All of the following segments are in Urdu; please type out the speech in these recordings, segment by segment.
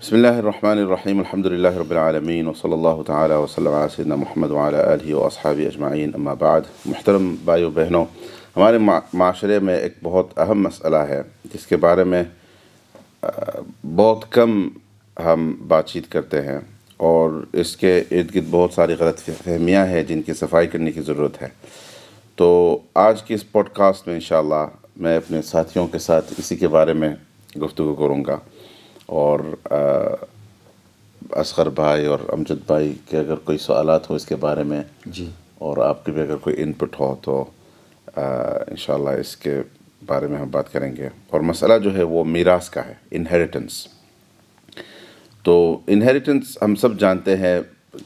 بسم اللہ الرحمن الرحیم الحمد للہ رب العالمین وصلی اللہ تعالی وسلم علی سیدنا محمد وعلی آلہ واصحابہ اجمعین اما بعد۔ محترم بھائیو بہنوں، ہمارے معاشرے میں ایک بہت اہم مسئلہ ہے جس کے بارے میں بہت کم ہم بات چیت کرتے ہیں، اور اس کے ارد گرد بہت ساری غلط فہمیاں ہیں جن کی صفائی کرنے کی ضرورت ہے۔ تو آج کی اس پوڈ کاسٹ میں انشاءاللہ میں اپنے ساتھیوں کے ساتھ اسی کے بارے میں گفتگو کروں گا، اور اصغر بھائی اور امجد بھائی کے اگر کوئی سوالات ہو اس کے بارے میں جی، اور آپ کی بھی اگر کوئی انپٹ ہو تو انشاءاللہ اس کے بارے میں ہم بات کریں گے۔ اور مسئلہ جو ہے وہ میراث کا ہے، انہیریٹنس۔ تو انہیریٹنس ہم سب جانتے ہیں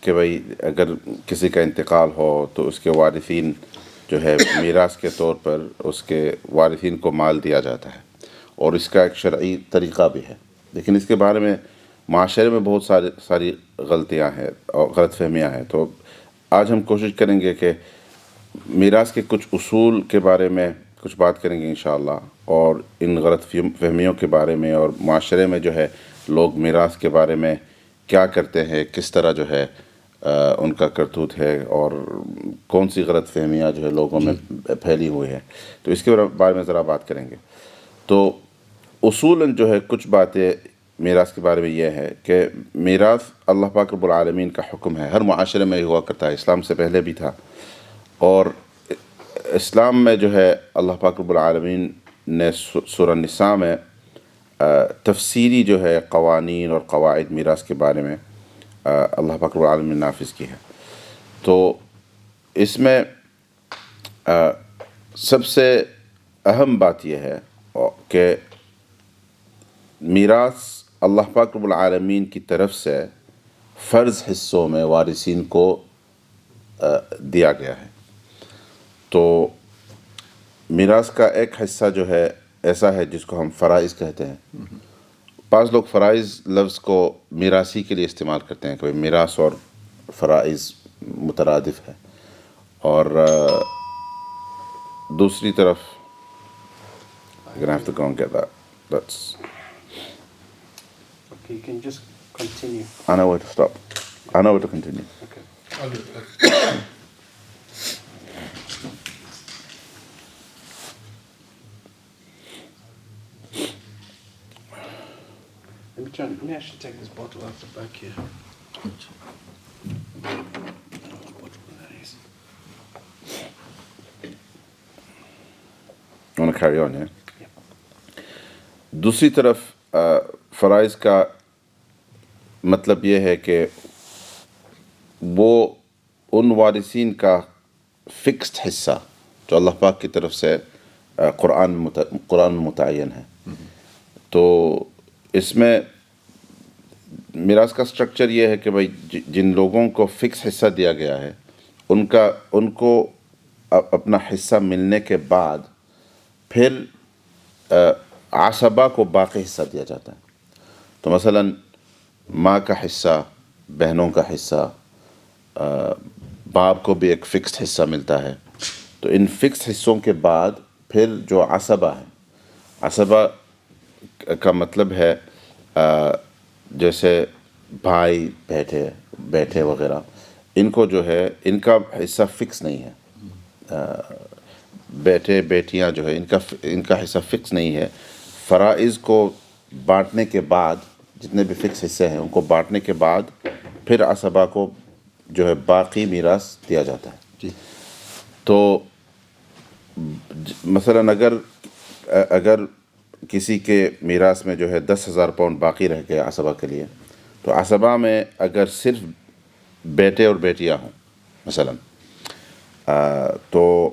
کہ بھئی اگر کسی کا انتقال ہو تو اس کے وارثین جو ہے میراث کے طور پر اس کے وارثین کو مال دیا جاتا ہے، اور اس کا ایک شرعی طریقہ بھی ہے۔ لیکن اس کے بارے میں معاشرے میں بہت ساری غلطیاں ہیں اور غلط فہمیاں ہیں۔ تو آج ہم کوشش کریں گے کہ میراث کے کچھ اصول کے بارے میں کچھ بات کریں گے انشاءاللہ، اور ان غلط فہمیوں کے بارے میں، اور معاشرے میں جو ہے لوگ میراث کے بارے میں کیا کرتے ہیں، کس طرح جو ہے ان کا کرتوت ہے، اور کون سی غلط فہمیاں جو ہے لوگوں میں پھیلی ہوئی ہے، تو اس کے بارے میں ذرا بات کریں گے۔ تو اصولاً جو ہے کچھ باتیں میراث کے بارے میں یہ ہے کہ میراث اللہ پاک رب العالمین کا حکم ہے، ہر معاشرے میں ہوا کرتا ہے، اسلام سے پہلے بھی تھا، اور اسلام میں جو ہے اللہ پاک رب العالمین نے سورہ نساء میں تفصیلی جو ہے قوانین اور قواعد میراث کے بارے میں اللہ پاک رب العالمین نے نافذ کی ہے۔ تو اس میں سب سے اہم بات یہ ہے کہ میراث اللہ پاک رب العالمین کی طرف سے فرض حصوں میں وارثین کو دیا گیا ہے۔ تو میراث کا ایک حصہ جو ہے ایسا ہے جس کو ہم فرائض کہتے ہیں۔ بعض لوگ فرائض لفظ کو میراثی کے لیے استعمال کرتے ہیں کہ میراث اور فرائض مترادف ہے، اور دوسری طرف you're gonna have to go and get that. That's okay, you can just continue. I know where to stop. I know where to continue. Okay. I'll do it. Let me actually take this bottle out the back here. I want to carry on, yeah? Yeah. دوسری طرف فرائض کا مطلب یہ ہے کہ وہ ان وارثین کا فکسڈ حصہ جو اللہ پاک کی طرف سے قرآن میں متعین ہے۔ تو اس میں میراث کا سٹرکچر یہ ہے کہ بھائی جن لوگوں کو فکس حصہ دیا گیا ہے ان کو اپنا حصہ ملنے کے بعد پھر عصبہ کو باقی حصہ دیا جاتا ہے۔ تو مثلاً ماں کا حصہ، بہنوں کا حصہ، باپ کو بھی ایک فکسڈ حصہ ملتا ہے۔ تو ان فکسڈ حصوں کے بعد پھر جو عصبہ ہے، عصبہ کا مطلب ہے جیسے بھائی بیٹے وغیرہ، ان کو جو ہے ان کا حصہ فکس نہیں ہے۔ بیٹے بیٹیاں جو ہے ان کا حصہ فکس نہیں ہے۔ فرائض کو بانٹنے کے بعد جتنے بھی فکس حصے ہیں ان کو بانٹنے کے بعد پھر عصبہ کو جو ہے باقی میراث دیا جاتا ہے۔ جی۔ تو مثلاً اگر کسی کے میراث میں جو ہے 10,000 پاؤنڈ باقی رہ گیا عصبہ کے لیے، تو عصبہ میں اگر صرف بیٹے اور بیٹیاں ہوں مثلاً، تو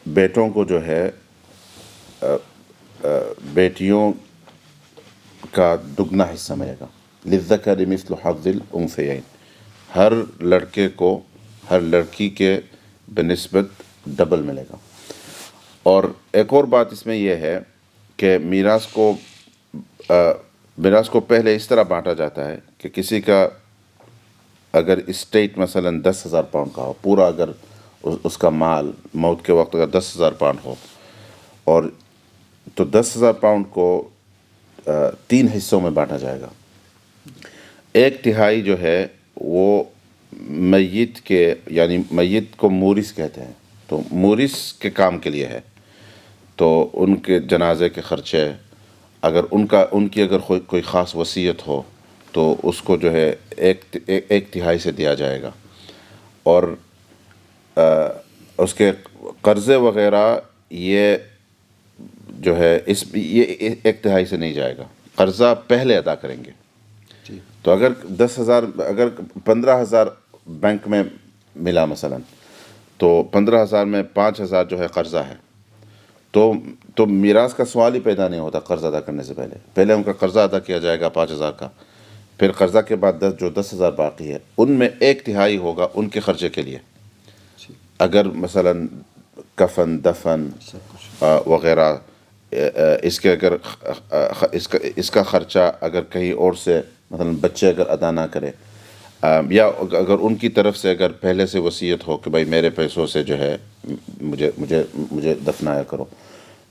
بیٹوں کو جو ہے بیٹیوں کا دگنا حصہ ملے گا۔ للذکر مثل حظ الانثیین، ہر لڑکے کو ہر لڑکی کے بنسبت ڈبل ملے گا۔ اور ایک اور بات اس میں یہ ہے کہ میراث کو پہلے اس طرح بانٹا جاتا ہے کہ کسی کا اگر اسٹیٹ مثلاً 10,000 پاؤنڈ کا ہو، پورا اگر اس کا مال موت کے وقت اگر 10,000 پاؤنڈ ہو، اور تو 10,000 پاؤنڈ کو 3 حصوں میں بانٹا جائے گا۔ ایک تہائی جو ہے وہ میت کے، یعنی میت کو مورث کہتے ہیں، تو مورث کے کام کے لیے ہے، تو ان کے جنازے کے خرچے، اگر ان کی اگر کوئی خاص وصیت ہو تو اس کو جو ہے ایک تہائی سے دیا جائے گا، اور اس کے قرضے وغیرہ یہ جو ہے یہ ایک تہائی سے نہیں جائے گا، قرضہ پہلے ادا کریں گے۔ تو اگر 10,000 اگر 15,000 بینک میں ملا مثلا، تو 15,000 میں 5,000 جو ہے قرضہ ہے، تو میراث کا سوال ہی پیدا نہیں ہوتا قرض ادا کرنے سے پہلے ان کا قرضہ ادا کیا جائے گا 5,000 کا، پھر قرضہ کے بعد جو 10,000 باقی ہے ان میں ایک تہائی ہوگا ان کے خرچے کے لیے، اگر مثلا کفن دفن وغیرہ، اس کے اگر اس کا خرچہ اگر کہیں اور سے مثلا بچے اگر ادا نہ کرے، یا اگر ان کی طرف سے اگر پہلے سے وصیت ہو کہ بھائی میرے پیسوں سے جو ہے مجھے دفنایا کرو،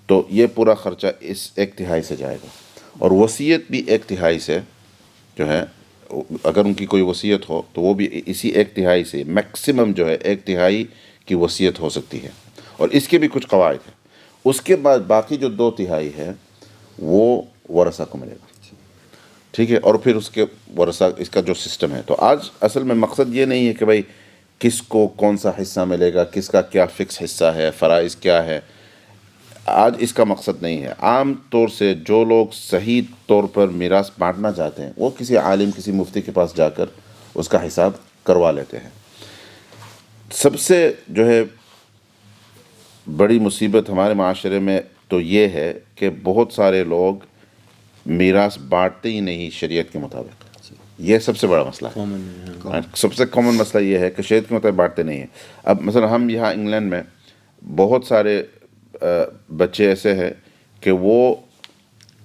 تو یہ پورا خرچہ اس ایک تہائی سے جائے گا، اور وصیت بھی ایک تہائی سے جو ہے، اگر ان کی کوئی وصیت ہو تو وہ بھی اسی ایک تہائی سے، میکسیمم جو ہے ایک تہائی کی وصیت ہو سکتی ہے، اور اس کے بھی کچھ قواعد ہیں۔ اس کے بعد باقی جو 2 تہائی ہے وہ ورثہ کو ملے گا، ٹھیک ہے، اور پھر اس کے ورثہ اس کا جو سسٹم ہے، تو آج اصل میں مقصد یہ نہیں ہے کہ بھائی کس کو کون سا حصہ ملے گا، کس کا کیا فکس حصہ ہے، فرائض کیا ہے، آج اس کا مقصد نہیں ہے۔ عام طور سے جو لوگ صحیح طور پر میراث بانٹنا چاہتے ہیں وہ کسی عالم، کسی مفتی کے پاس جا کر اس کا حساب کروا لیتے ہیں۔ سب سے جو ہے بڑی مصیبت ہمارے معاشرے میں تو یہ ہے کہ بہت سارے لوگ میراث بانٹتے ہی نہیں شریعت کے مطابق، یہ سب سے بڑا مسئلہ ہے۔ سب سے کامن مسئلہ یہ ہے کہ شریعت کے مطابق بانٹتے نہیں ہیں۔ اب مثلا ہم یہاں انگلینڈ میں بہت سارے بچے ایسے ہیں کہ وہ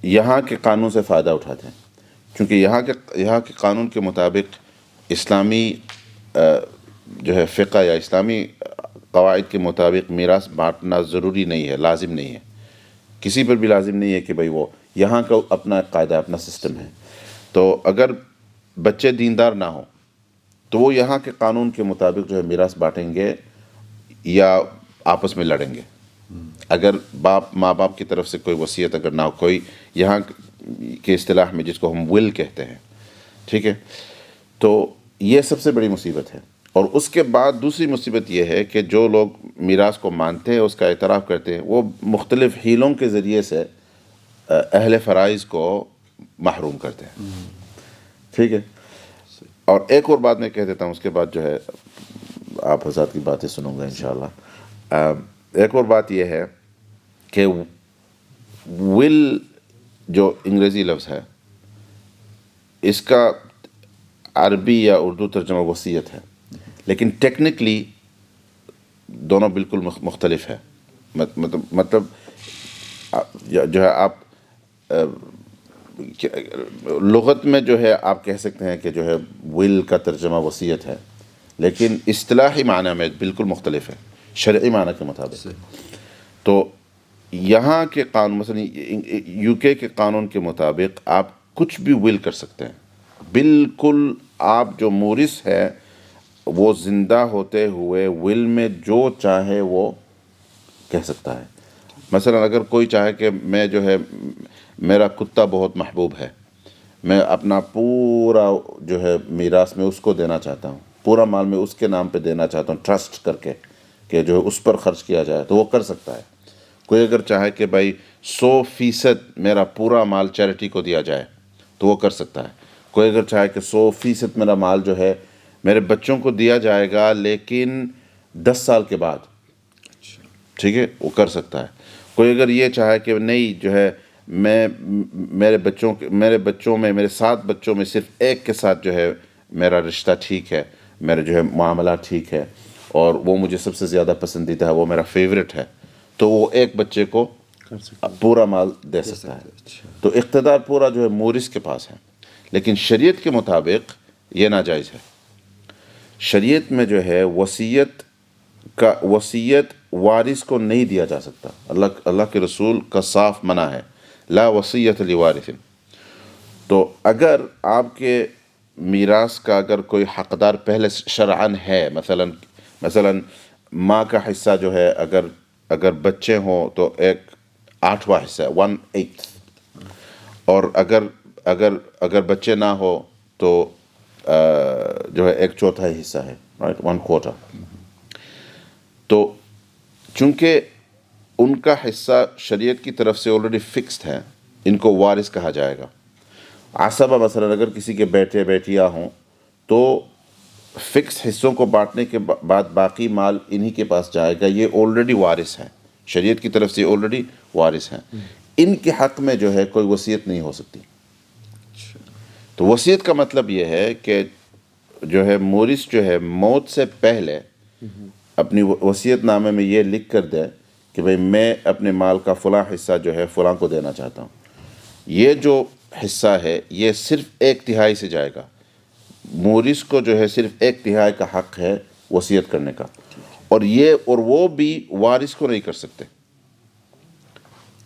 یہاں کے قانون سے فائدہ اٹھاتے ہیں، کیونکہ یہاں کے قانون کے مطابق اسلامی جو ہے فقہ یا اسلامی قواعد کے مطابق میراث بانٹنا ضروری نہیں ہے، لازم نہیں ہے، کسی پر بھی لازم نہیں ہے کہ بھئی وہ یہاں کا اپنا قاعدہ، اپنا سسٹم ہے، تو اگر بچے دیندار نہ ہوں تو وہ یہاں کے قانون کے مطابق جو ہے میراث بانٹیں گے یا آپس میں لڑیں گے، اگر ماں باپ کی طرف سے کوئی وصیت اگر نہ ہو، کوئی یہاں کے اصطلاح میں جس کو ہم ول کہتے ہیں، ٹھیک ہے، تو یہ سب سے بڑی مصیبت ہے۔ اور اس کے بعد دوسری مصیبت یہ ہے کہ جو لوگ میراث کو مانتے ہیں، اس کا اعتراف کرتے ہیں، وہ مختلف ہیلوں کے ذریعے سے اہل فرائض کو محروم کرتے ہیں، ٹھیک ہے۔ اور ایک اور بات میں کہہ دیتا ہوں، اس کے بعد جو ہے آپ حضرات کی باتیں سنوں گا انشاءاللہ۔ ایک اور بات یہ ہے کہ ول جو انگریزی لفظ ہے، اس کا عربی یا اردو ترجمہ وصیت ہے، لیکن ٹیکنیکلی دونوں بالکل مختلف ہے، مطلب جو ہے آپ لغت میں جو ہے آپ کہہ سکتے ہیں کہ جو ہے ول کا ترجمہ وصیت ہے، لیکن اصطلاحی معنی میں بالکل مختلف ہے شرعی معنی کے مطابق۔ تو یہاں کے قانون، مثلا یو کے قانون کے مطابق آپ کچھ بھی ول کر سکتے ہیں، بالکل آپ جو مورث ہے وہ زندہ ہوتے ہوئے ول میں جو چاہے وہ کہہ سکتا ہے۔ مثلا اگر کوئی چاہے کہ میں جو ہے میرا کتا بہت محبوب ہے، میں اپنا پورا جو ہے میراث میں اس کو دینا چاہتا ہوں، پورا مال میں اس کے نام پہ دینا چاہتا ہوں، ٹرسٹ کر کے کہ جو ہے اس پر خرچ کیا جائے، تو وہ کر سکتا ہے۔ کوئی اگر چاہے کہ بھائی 100% میرا پورا مال چیریٹی کو دیا جائے تو وہ کر سکتا ہے۔ کوئی اگر چاہے کہ 100% میرا مال جو ہے میرے بچوں کو دیا جائے گا لیکن 10 سال کے بعد، ٹھیک ہے، وہ کر سکتا ہے۔ کوئی اگر یہ چاہے کہ نہیں جو ہے میں میرے 7 بچوں میں صرف ایک کے ساتھ جو ہے میرا رشتہ ٹھیک ہے، میرا جو ہے معاملہ ٹھیک ہے، اور وہ مجھے سب سے زیادہ پسندیدہ ہے، وہ میرا فیوریٹ ہے، تو وہ ایک بچے کو پورا مال دے سکتا ہے۔ تو اقتدار پورا جو ہے مورث کے پاس ہے، لیکن شریعت کے مطابق یہ ناجائز ہے۔ شریعت میں جو ہے وصیت وارث کو نہیں دیا جا سکتا، اللہ کے رسول کا صاف منع ہے، لا وصیت لوارث۔ تو اگر آپ کے میراث کا اگر کوئی حقدار پہلے شرعاً ہے، مثلاً ماں کا حصہ جو ہے، اگر بچے ہوں تو 1/8 حصہ ہے، 1/8، اور اگر بچے نہ ہو تو جو ہے 1/4 حصہ ہے، رائٹ، 1/4۔ تو چونکہ ان کا حصہ شریعت کی طرف سے آلریڈی فکسڈ ہے، ان کو وارث کہا جائے گا۔ عصبہ مثلا اگر کسی کے بیٹے بیٹیاں ہوں تو فکس حصوں کو بانٹنے کے بعد باقی مال انہی کے پاس جائے گا، یہ آلریڈی وارث ہیں، شریعت کی طرف سے آلریڈی وارث ہیں۔ ان کے حق میں جو ہے کوئی وصیت نہیں ہو سکتی۔ تو وصیت کا مطلب یہ ہے کہ جو ہے مورث جو ہے موت سے پہلے اپنی وصیت نامے میں یہ لکھ کر دے کہ بھئی میں اپنے مال کا فلاں حصہ جو ہے فلاں کو دینا چاہتا ہوں۔ یہ جو حصہ ہے یہ صرف 1/3 سے جائے گا، مورث کو جو ہے صرف 1/3 کا حق ہے وصیت کرنے کا، اور وہ بھی وارث کو نہیں کر سکتے۔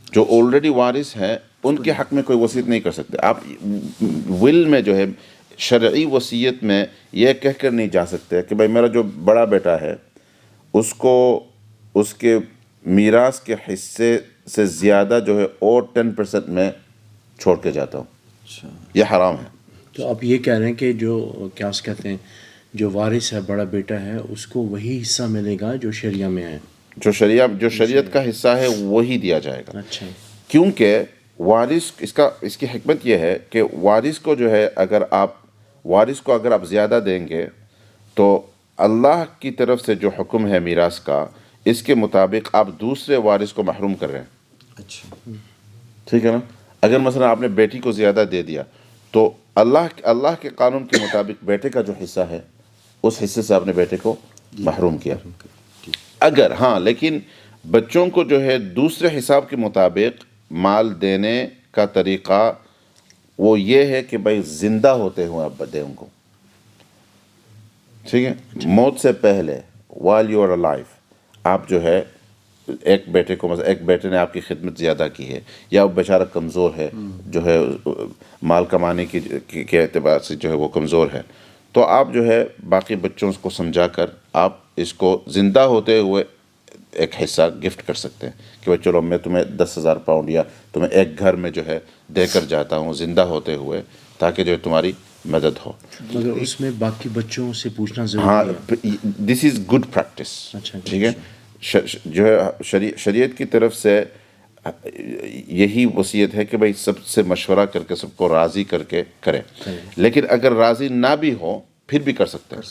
جو آلریڈی وارث ہیں ان کے حق میں کوئی وصیت نہیں کر سکتے۔ آپ ول میں جو ہے شرعی وصیت میں یہ کہہ کر نہیں جا سکتے کہ بھئی میرا جو بڑا بیٹا ہے اس کو اس کے میراث کے حصے سے زیادہ جو ہے اور 10% میں چھوڑ کے جاتا ہوں، یہ حرام ہے۔ تو آپ یہ کہہ رہے ہیں کہ جو کیا اس کہتے ہیں جو وارث ہے، بڑا بیٹا ہے، اس کو وہی حصہ ملے گا جو شریعہ میں ہے، جو شریعت کا حصہ ہے وہی دیا جائے گا۔ اچھا، کیونکہ وارث اس کی حکمت یہ ہے کہ وارث کو جو ہے اگر آپ زیادہ دیں گے تو اللہ کی طرف سے جو حکم ہے میراث کا، اس کے مطابق آپ دوسرے وارث کو محروم کر رہے ہیں۔ اچھا، ٹھیک ہے نا؟ اگر مثلا آپ نے بیٹی کو زیادہ دے دیا تو اللہ کے قانون کے مطابق بیٹے کا جو حصہ ہے اس حصے سے آپ نے بیٹے کو محروم کیا۔ لیکن بچوں کو جو ہے دوسرے حساب کے مطابق مال دینے کا طریقہ وہ یہ ہے کہ بھائی زندہ ہوتے ہوئے آپ دیں ان کو، ٹھیک ہے؟ موت سے پہلے while you are alive آپ جو ہے ایک بیٹے کو، مثلا ایک بیٹے نے آپ کی خدمت زیادہ کی ہے یا وہ بیچارہ کمزور ہے، جو ہے مال کمانے کے اعتبار سے جو ہے وہ کمزور ہے، تو آپ جو ہے باقی بچوں کو سمجھا کر آپ اس کو زندہ ہوتے ہوئے ایک حصہ گفٹ کر سکتے ہیں کہ بھئی چلو میں تمہیں 10,000 پاؤنڈ یا تمہیں ایک گھر میں جو ہے دے کر جاتا ہوں زندہ ہوتے ہوئے، تاکہ جو ہے تمہاری مدد ہو۔ مگر اس میں باقی بچوں سے پوچھنا ہاں، ضروری ہے۔ دس از گڈ پریکٹس، اچھا، ٹھیک ہے؟ جو ہے شریعت کی طرف سے یہی وصیت ہے کہ بھئی سب سے مشورہ کر کے سب کو راضی کر کے کرے، لیکن اگر راضی نہ بھی ہو پھر بھی کر سکتے ہیں،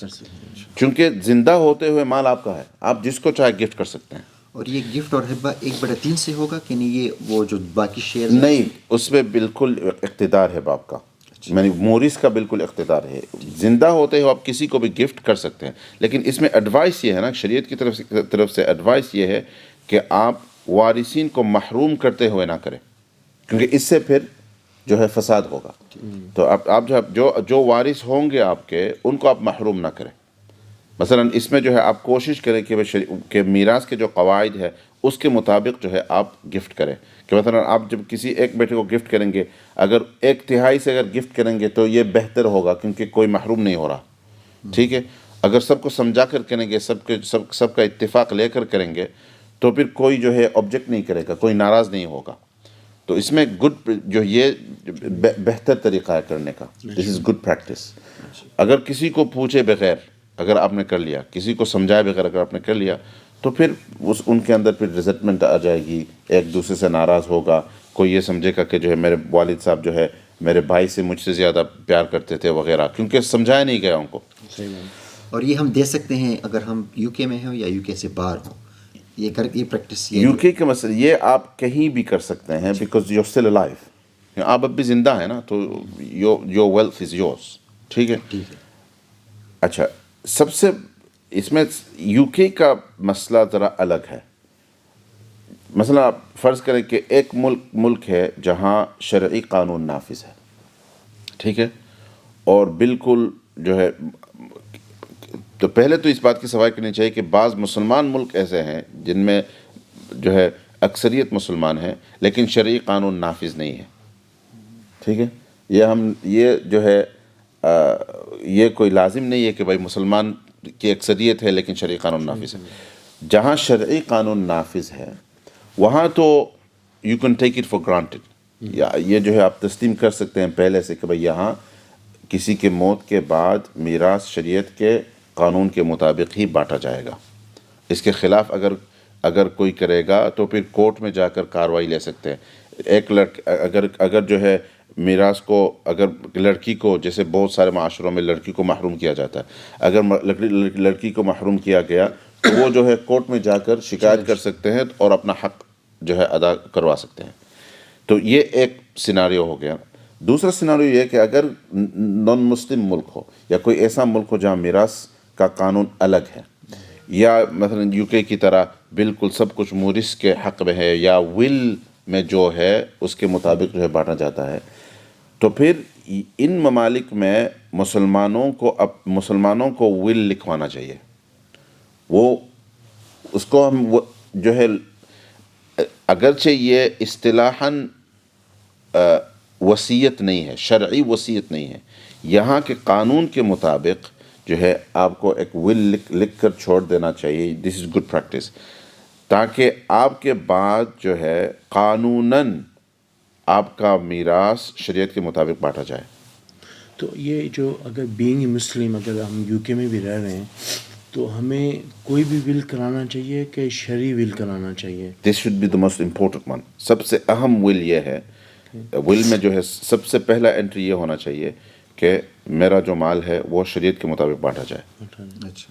چونکہ زندہ ہوتے ہوئے مال آپ کا ہے، آپ جس کو چاہے گفٹ کر سکتے ہیں۔ اور یہ گفٹ اور ہبہ 1/3 سے ہوگا کہ نہیں؟ یہ وہ جو باقی شیئر نہیں، اس میں بالکل اقتدار ہے باپ کا، یعنی مورث کا بالکل اقتدار ہے۔ زندہ ہوتے ہو آپ کسی کو بھی گفٹ کر سکتے ہیں، لیکن اس میں ایڈوائس یہ ہے نا، شریعت کی طرف سے ایڈوائس یہ ہے کہ آپ وارثین کو محروم کرتے ہوئے نہ کریں، کیونکہ اس سے پھر جو ہے فساد ہوگا۔ تو آپ جو وارث ہوں گے آپ کے، ان کو آپ محروم نہ کریں۔ مثلا اس میں جو ہے آپ کوشش کریں کہ میراث کے جو قواعد ہے اس کے مطابق جو ہے آپ گفٹ کریں، کہ مثلا آپ جب کسی ایک بیٹے کو گفٹ کریں گے، اگر 1/3 سے اگر گفٹ کریں گے تو یہ بہتر ہوگا، کیونکہ کوئی محروم نہیں ہو رہا، ٹھیک ہے؟ اگر سب کو سمجھا کر کریں گے، سب کا اتفاق لے کر کریں گے تو پھر کوئی جو ہے آبجیکٹ نہیں کرے گا، کوئی ناراض نہیں ہوگا۔ تو اس میں یہ بہتر طریقہ ہے کرنے کا، دس از گڈ پریکٹس۔ اگر کسی کو پوچھے بغیر اگر آپ نے کر لیا، کسی کو سمجھائے بغیر اگر آپ نے کر لیا، تو پھر ان کے اندر پھر ریزنٹمنٹ آ جائے گی، ایک دوسرے سے ناراض ہوگا، کوئی یہ سمجھے گا کہ جو ہے میرے والد صاحب جو ہے میرے بھائی سے مجھ سے زیادہ پیار کرتے تھے وغیرہ، کیونکہ سمجھایا نہیں گیا ان کو۔ اور یہ ہم دے سکتے ہیں اگر ہم یو کے میں ہوں یا یو کے سے باہر ہوں، یہ پریکٹس یو کے کا مسئلہ یہ آپ کہیں بھی کر سکتے ہیں، بیکاز یو اسٹل الائیو، آپ اب بھی زندہ ہیں نا، تو یور ویلتھ از یورس، ٹھیک ہے؟ اچھا، سب سے اس میں یو کے کا مسئلہ ذرا الگ ہے۔ مثلا آپ فرض کریں کہ ایک ملک ہے جہاں شرعی قانون نافذ ہے، ٹھیک ہے، اور بالکل جو ہے، تو پہلے تو اس بات کی صفائی کرنی چاہیے کہ بعض مسلمان ملک ایسے ہیں جن میں جو ہے اکثریت مسلمان ہیں لیکن شرعی قانون نافذ نہیں ہے، ٹھیک ہے؟ یہ جو ہے یہ کوئی لازم نہیں ہے کہ بھائی مسلمان کی اکثریت ہے لیکن شرعی قانون نافذ ہے. جہاں شرعی قانون نافذ ہے وہاں تو you can take it for granted, یا یہ جو ہے آپ تسلیم کر سکتے ہیں پہلے سے کہ بھائی یہاں کسی کے موت کے بعد میراث شریعت کے قانون کے مطابق ہی بانٹا جائے گا. اس کے خلاف اگر کوئی کرے گا تو پھر کورٹ میں جا کر کارروائی لے سکتے ہیں. ایک اگر جو ہے میراث کو, اگر لڑکی کو, جیسے بہت سارے معاشروں میں لڑکی کو محروم کیا جاتا ہے, اگر لڑکی کو محروم کیا گیا تو وہ جو ہے کورٹ میں جا کر شکایت کر سکتے ہیں اور اپنا حق جو ہے ادا کروا سکتے ہیں. تو یہ ایک سیناریو ہو گیا. دوسرا سیناریو یہ ہے کہ اگر نان مسلم ملک ہو یا کوئی ایسا ملک ہو جہاں میراث کا قانون الگ ہے, یا مثلا یو کے کی طرح بالکل سب کچھ مورث کے حق میں ہے, یا ول میں جو ہے اس کے مطابق جو ہے بانٹا جاتا ہے, تو پھر ان ممالک میں مسلمانوں کو ول لکھوانا چاہیے. وہ اس کو ہم جو ہے اگرچہ یہ اصطلاحاً وصیت نہیں ہے, شرعی وصیت نہیں ہے, یہاں کے قانون کے مطابق جو ہے آپ کو ایک ول لکھ کر چھوڑ دینا چاہیے. دس از گڈ پریکٹس, تاکہ آپ کے بعد جو ہے قانوناً آپ کا میراث شریعت کے مطابق بانٹا جائے. تو یہ جو اگر بینگ مسلم اگر ہم یو کے میں بھی رہ رہے ہیں تو ہمیں کوئی بھی ول کرانا چاہیے کہ شرعی ول کرانا چاہیے؟ This should be the most important one. سب سے اہم ول یہ ہے, ول میں جو ہے سب سے پہلا انٹری یہ ہونا چاہیے کہ میرا جو مال ہے وہ شریعت کے مطابق بانٹا جائے.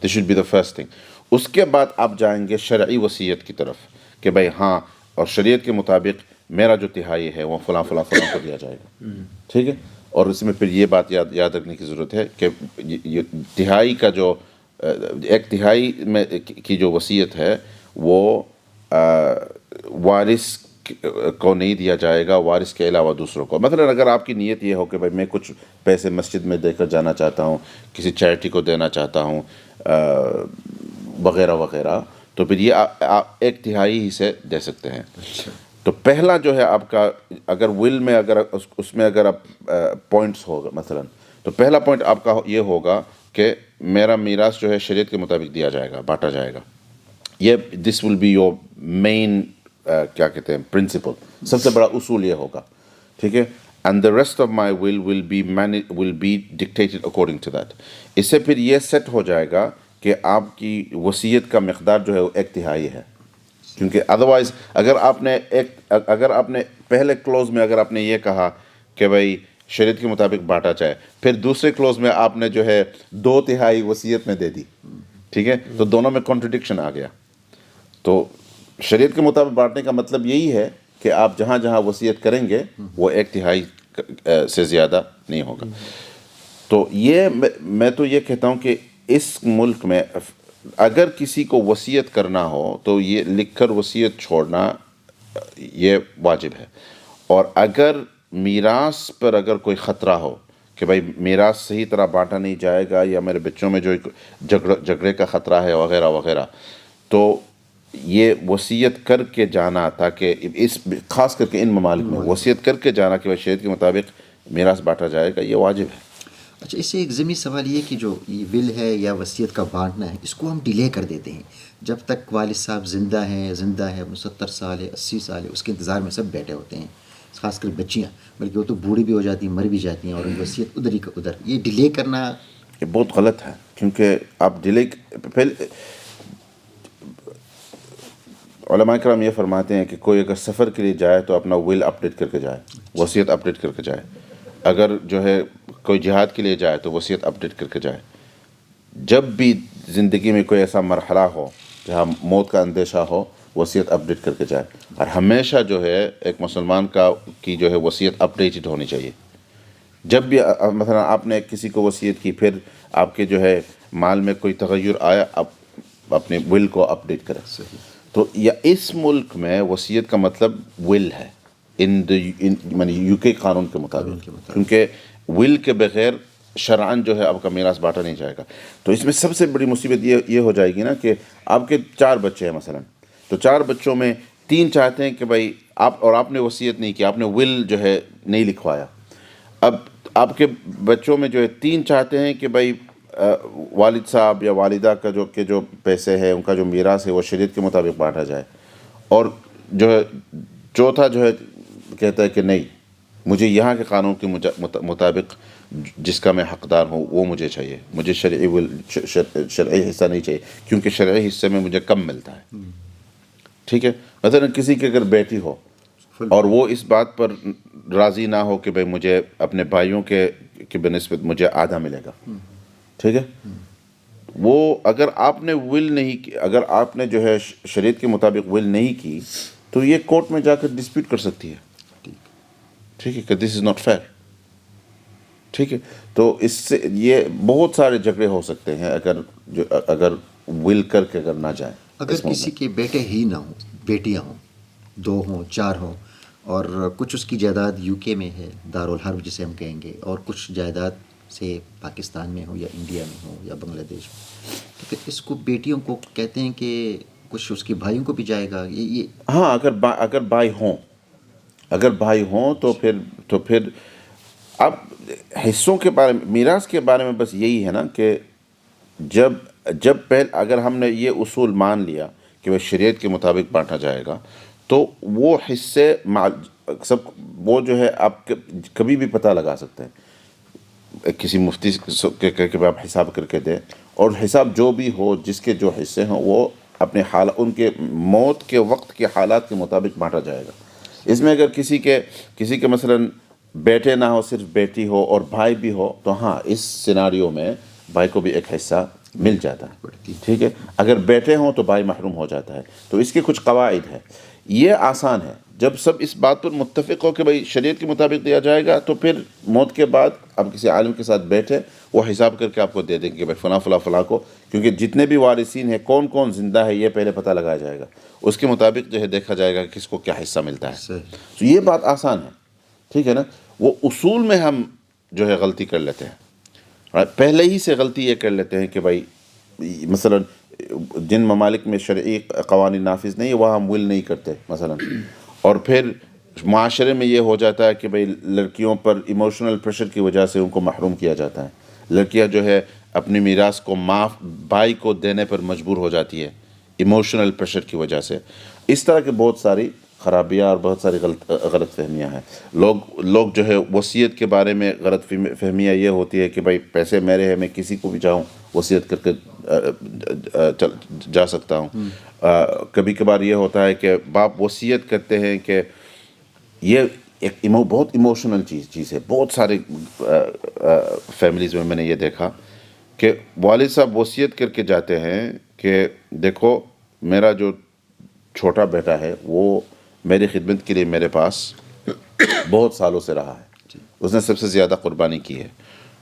This should be the first thing. اس کے بعد آپ جائیں گے شرعی وصیت کی طرف کہ بھائی ہاں, اور شریعت کے مطابق میرا جو تہائی ہے وہ فلاں فلاں فلاں کو دیا جائے گا. ٹھیک ہے. اور اس میں پھر یہ بات یاد رکھنے کی ضرورت ہے کہ یہ تہائی کا جو ایک تہائی میں کی جو وصیت ہے وہ وارث کو نہیں دیا جائے گا, وارث کے علاوہ دوسروں کو. مثلا اگر آپ کی نیت یہ ہو کہ بھائی میں کچھ پیسے مسجد میں دے کر جانا چاہتا ہوں, کسی چیریٹی کو دینا چاہتا ہوں وغیرہ وغیرہ, تو پھر یہ آپ ایک تہائی ہی سے دے سکتے ہیں. تو پہلا جو ہے آپ کا, اگر ول میں اگر اس میں اگر آپ پوائنٹس ہوگا مثلا, تو پہلا پوائنٹ آپ کا یہ ہوگا کہ میرا میراث جو ہے شریعت کے مطابق دیا جائے گا, بانٹا جائے گا. یہ دس ول بی یور مین کیا کہتے ہیں پرنسپل, سب سے بڑا اصول یہ ہوگا. ٹھیک ہے. And the rest of my will be dictated according to that. اس سے پھر یہ سیٹ ہو جائے گا کہ آپ کی وصیت کا مقدار جو ہے وہ ایک تہائی ہے. کیونکہ ادروائز اگر آپ نے پہلے کلوز میں اگر آپ نے یہ کہا کہ بھائی شریعت کے مطابق بانٹا جائے, پھر دوسرے کلوز میں آپ نے جو ہے 2/3 وصیت میں دے دی, ٹھیک ہے, تو دونوں میں کانٹرڈکشن آ گیا. تو شریعت کے مطابق بانٹنے کا مطلب یہی ہے کہ آپ جہاں جہاں وصیت کریں گے وہ 1/3 سے زیادہ نہیں ہوگا. تو یہ میں تو یہ کہتا ہوں کہ اس ملک میں اگر کسی کو وصیت کرنا ہو تو یہ لکھ کر وصیت چھوڑنا یہ واجب ہے. اور اگر میراث پر اگر کوئی خطرہ ہو کہ بھائی میراث صحیح طرح بانٹا نہیں جائے گا, یا میرے بچوں میں جو جھگڑے کا خطرہ ہے وغیرہ وغیرہ, تو یہ وصیت کر کے جانا, تاکہ اس خاص کر کے ان ممالک میں وصیت کر کے جانا کہ شریعت کے مطابق میراث بانٹا جائے گا, یہ واجب ہے. اچھا, اس سے ایک ضمنی سوال یہ کہ جو یہ ول ہے یا وصیت کا بانٹنا ہے, اس کو ہم ڈیلے کر دیتے ہیں. جب تک والد صاحب زندہ ہے 70 سال ہے 80 سال ہے, اس کے انتظار میں سب بیٹھے ہوتے ہیں, خاص کر بچیاں, بلکہ وہ تو بوڑھی بھی ہو جاتی ہیں, مر بھی جاتی ہیں, اور ان وصیت ادھر ہی کا ادھر. یہ ڈیلے کرنا یہ بہت غلط ہے, کیونکہ آپ ڈیلے پہلے علماء کرام یہ فرماتے ہیں کہ کوئی اگر سفر کے لیے جائے تو اپنا ول اپڈیٹ کر کے جائے, وصیت اپڈیٹ کر کے جائے. اگر جو ہے کوئی جہاد کے لیے جائے تو وصیت اپڈیٹ کر کے جائے. جب بھی زندگی میں کوئی ایسا مرحلہ ہو جہاں موت کا اندیشہ ہو, وصیت اپڈیٹ کر کے جائے. اور ہمیشہ جو ہے ایک مسلمان کی جو ہے وصیت اپڈیٹڈ ہونی چاہیے. جب بھی مثلا آپ نے کسی کو وصیت کی, پھر آپ کے جو ہے مال میں کوئی تغیر آیا, آپ اپنے ول کو اپڈیٹ کریں. تو اس ملک میں وصیت کا مطلب ول ہے یو کے قانون کے مطابق, کیونکہ ول کے بغیر شرعاً جو ہے آپ کا میراث بانٹا نہیں جائے گا. تو اس میں سب سے بڑی مصیبت یہ ہو جائے گی نا کہ آپ کے 4 بچے ہیں مثلا, تو 4 بچوں میں 3 چاہتے ہیں کہ بھائی آپ نے وصیت نہیں کی, آپ نے ول جو ہے نہیں لکھوایا. اب آپ کے بچوں میں جو ہے 3 چاہتے ہیں کہ بھائی والد صاحب یا والدہ کا جو پیسے ہیں ان کا جو میراث ہے وہ شریعت کے مطابق بانٹا جائے، اور جو ہے چوتھا جو ہے کہتا ہے کہ نہیں، مجھے یہاں کے قانون کے مطابق جس کا میں حقدار ہوں وہ مجھے چاہیے، مجھے شرعی حصہ نہیں چاہیے کیونکہ شرعی حصے میں مجھے کم ملتا ہے. ٹھیک ہے، مثلا کسی کی اگر بیٹی ہو اور وہ اس بات پر راضی نہ ہو کہ بھائی مجھے اپنے بھائیوں کے بنسبت مجھے آدھا ملے گا، ٹھیک ہے، وہ اگر آپ نے ول نہیں کی، اگر آپ نے جو ہے شریعت کے مطابق ول نہیں کی تو یہ کورٹ میں جا کر ڈسپیوٹ کر سکتی ہے، ٹھیک ہے، کہ دس از ناٹ فیئر. ٹھیک ہے، تو اس سے یہ بہت سارے جھگڑے ہو سکتے ہیں اگر ول کر کے اگر نہ جائیں. اگر کسی کے بیٹے ہی نہ ہوں، بیٹیاں ہوں، 2 ہوں، 4 ہوں، اور کچھ اس کی جائیداد یو کے میں ہے، دارالحرب جسے ہم کہیں گے، اور کچھ جائیداد سے پاکستان میں ہو یا انڈیا میں ہو یا بنگلہ دیش میں، تو پھر اس کو بیٹیوں کو کہتے ہیں کہ کچھ اس کے بھائیوں کو بھی جائے گا یہ ہاں، اگر بھائی ہوں تو پھر اب حصوں کے بارے میں، میراث کے بارے میں بس یہی ہے نا کہ جب اگر ہم نے یہ اصول مان لیا کہ وہ شریعت کے مطابق بانٹا جائے گا تو وہ حصے سب وہ جو ہے آپ کبھی بھی پتہ لگا سکتے ہیں، کسی مفتی کہ آپ حساب کر کے دیں، اور حساب جو بھی ہو جس کے جو حصے ہوں وہ اپنے ان کے موت کے وقت کے حالات کے مطابق بانٹا جائے گا. اس میں اگر کسی کے مثلاً بیٹے نہ ہو، صرف بیٹی ہو اور بھائی بھی ہو تو ہاں اس سیناریو میں بھائی کو بھی ایک حصہ مل جاتا ہے. ٹھیک ہے، اگر بیٹے ہوں تو بھائی محروم ہو جاتا ہے. تو اس کے کچھ قواعد ہے، یہ آسان ہے. جب سب اس بات پر متفق ہو کہ بھائی شریعت کے مطابق دیا جائے گا تو پھر موت کے بعد آپ کسی عالم کے ساتھ بیٹھے، وہ حساب کر کے آپ کو دے دیں گے کہ بھائی فلاں کو، کیونکہ جتنے بھی وارثین ہیں کون زندہ ہے یہ پہلے پتہ لگایا جائے گا، اس کے مطابق جو ہے دیکھا جائے گا کہ کس کو کیا حصہ ملتا ہے. تو یہ بات آسان ہے، ٹھیک ہے نا. وہ اصول میں ہم جو ہے غلطی کر لیتے ہیں، پہلے ہی سے غلطی یہ کر لیتے ہیں کہ بھائی مثلا جن ممالک میں شرعی قوانین نافذ نہیں ہے وہاں ہم ول نہیں کرتے مثلا، اور پھر معاشرے میں یہ ہو جاتا ہے کہ بھئی لڑکیوں پر ایموشنل پریشر کی وجہ سے ان کو محروم کیا جاتا ہے. لڑکیاں جو ہے اپنی میراث کو بھائی کو دینے پر مجبور ہو جاتی ہے ایموشنل پریشر کی وجہ سے. اس طرح کے بہت ساری خرابیاں اور بہت ساری غلط فہمیاں ہیں. لوگ جو ہے وصیت کے بارے میں غلط فہمیاں یہ ہوتی ہے کہ بھئی پیسے میرے ہیں، میں کسی کو بھی چاہوں وصیت کر کے جا سکتا ہوں. کبھی کبھار یہ ہوتا ہے کہ باپ وصیت کرتے ہیں کہ یہ ایک بہت ایموشنل چیز ہے. بہت سارے فیملیز میں نے یہ دیکھا کہ والد صاحب وصیت کر کے جاتے ہیں کہ دیکھو میرا جو چھوٹا بیٹا ہے وہ میری خدمت کے لیے میرے پاس بہت سالوں سے رہا ہے، اس نے سب سے زیادہ قربانی کی ہے،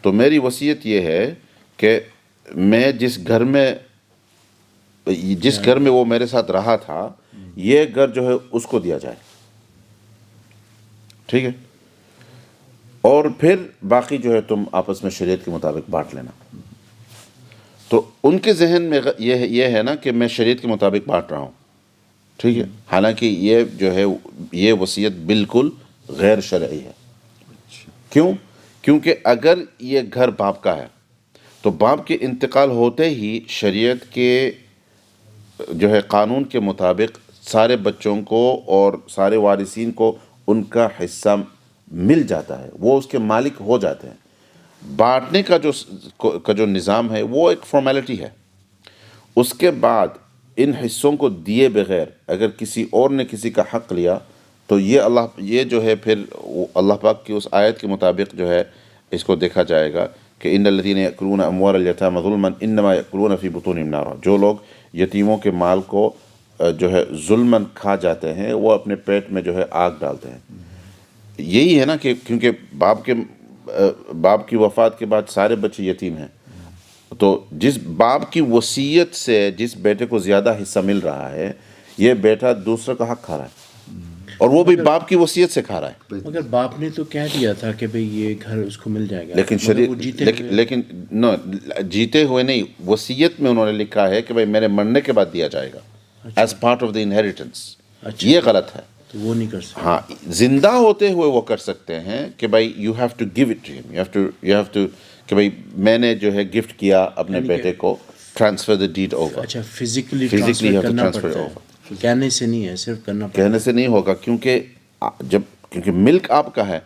تو میری وصیت یہ ہے کہ میں جس گھر میں وہ میرے ساتھ رہا تھا یہ گھر جو ہے اس کو دیا جائے. ٹھیک ہے، اور پھر باقی جو ہے تم آپس میں شریعت کے مطابق بانٹ لینا. تو ان کے ذہن میں یہ ہے نا کہ میں شریعت کے مطابق بانٹ رہا ہوں. ٹھیک ہے، حالانکہ یہ جو ہے یہ وصیت بالکل غیر شرعی ہے. کیونکہ اگر یہ گھر باپ کا ہے تو باپ کے انتقال ہوتے ہی شریعت کے جو ہے قانون کے مطابق سارے بچوں کو اور سارے وارثین کو ان کا حصہ مل جاتا ہے، وہ اس کے مالک ہو جاتے ہیں. بانٹنے کا جو نظام ہے وہ ایک فارمیلٹی ہے. اس کے بعد ان حصوں کو دیے بغیر اگر کسی اور نے کسی کا حق لیا تو یہ جو ہے پھر اللہ پاک کی اس آیت کے مطابق جو ہے اس کو دیکھا جائے گا کہ ان الذین یأکلون اموال الیتامی ظلما انما یأکلون فی بطونہم نارا. جو لوگ یتیموں کے مال کو جو ہے ظلماً کھا جاتے ہیں وہ اپنے پیٹ میں جو ہے آگ ڈالتے ہیں. یہی ہے نا کہ کیونکہ باپ کی وفات کے بعد سارے بچے یتیم ہیں، تو جس باپ کی وصیت سے جس بیٹے کو زیادہ حصہ مل رہا ہے یہ بیٹا دوسرے کا حق کھا رہا ہے اور وہ بھی باپ کی وصیت سے کھا رہا ہے. مگر باپ نے تو کہہ دیا تھا کہ بھئی یہ گھر اس کو مل جائے گا، لیکن جیتے ہوئے نہیں، وصیت میں انہوں نے لکھا ہے کہ بھئی میرے مرنے کے بعد دیا جائے گا as part of the inheritance. یہ غلط ہے. تو وہ نہیں کر سکتے. ہاں زندہ ہوتے ہوئے وہ کر سکتے ہیں کہ بھائی you have to give it to ہم، یو ہیو ٹو کہ بھائی میں نے جو ہے گفٹ کیا اپنے بیٹے کو، ٹرانسفر دا ڈیڈ اوور. اچھا physically Physically you transfer have to کرنا transfer پڑتا over. ہے، کہنے سے نہیں ہے، صرف کرنا پڑتا کہنے سے نہیں ہوگا، کیونکہ ملک آپ کا ہے،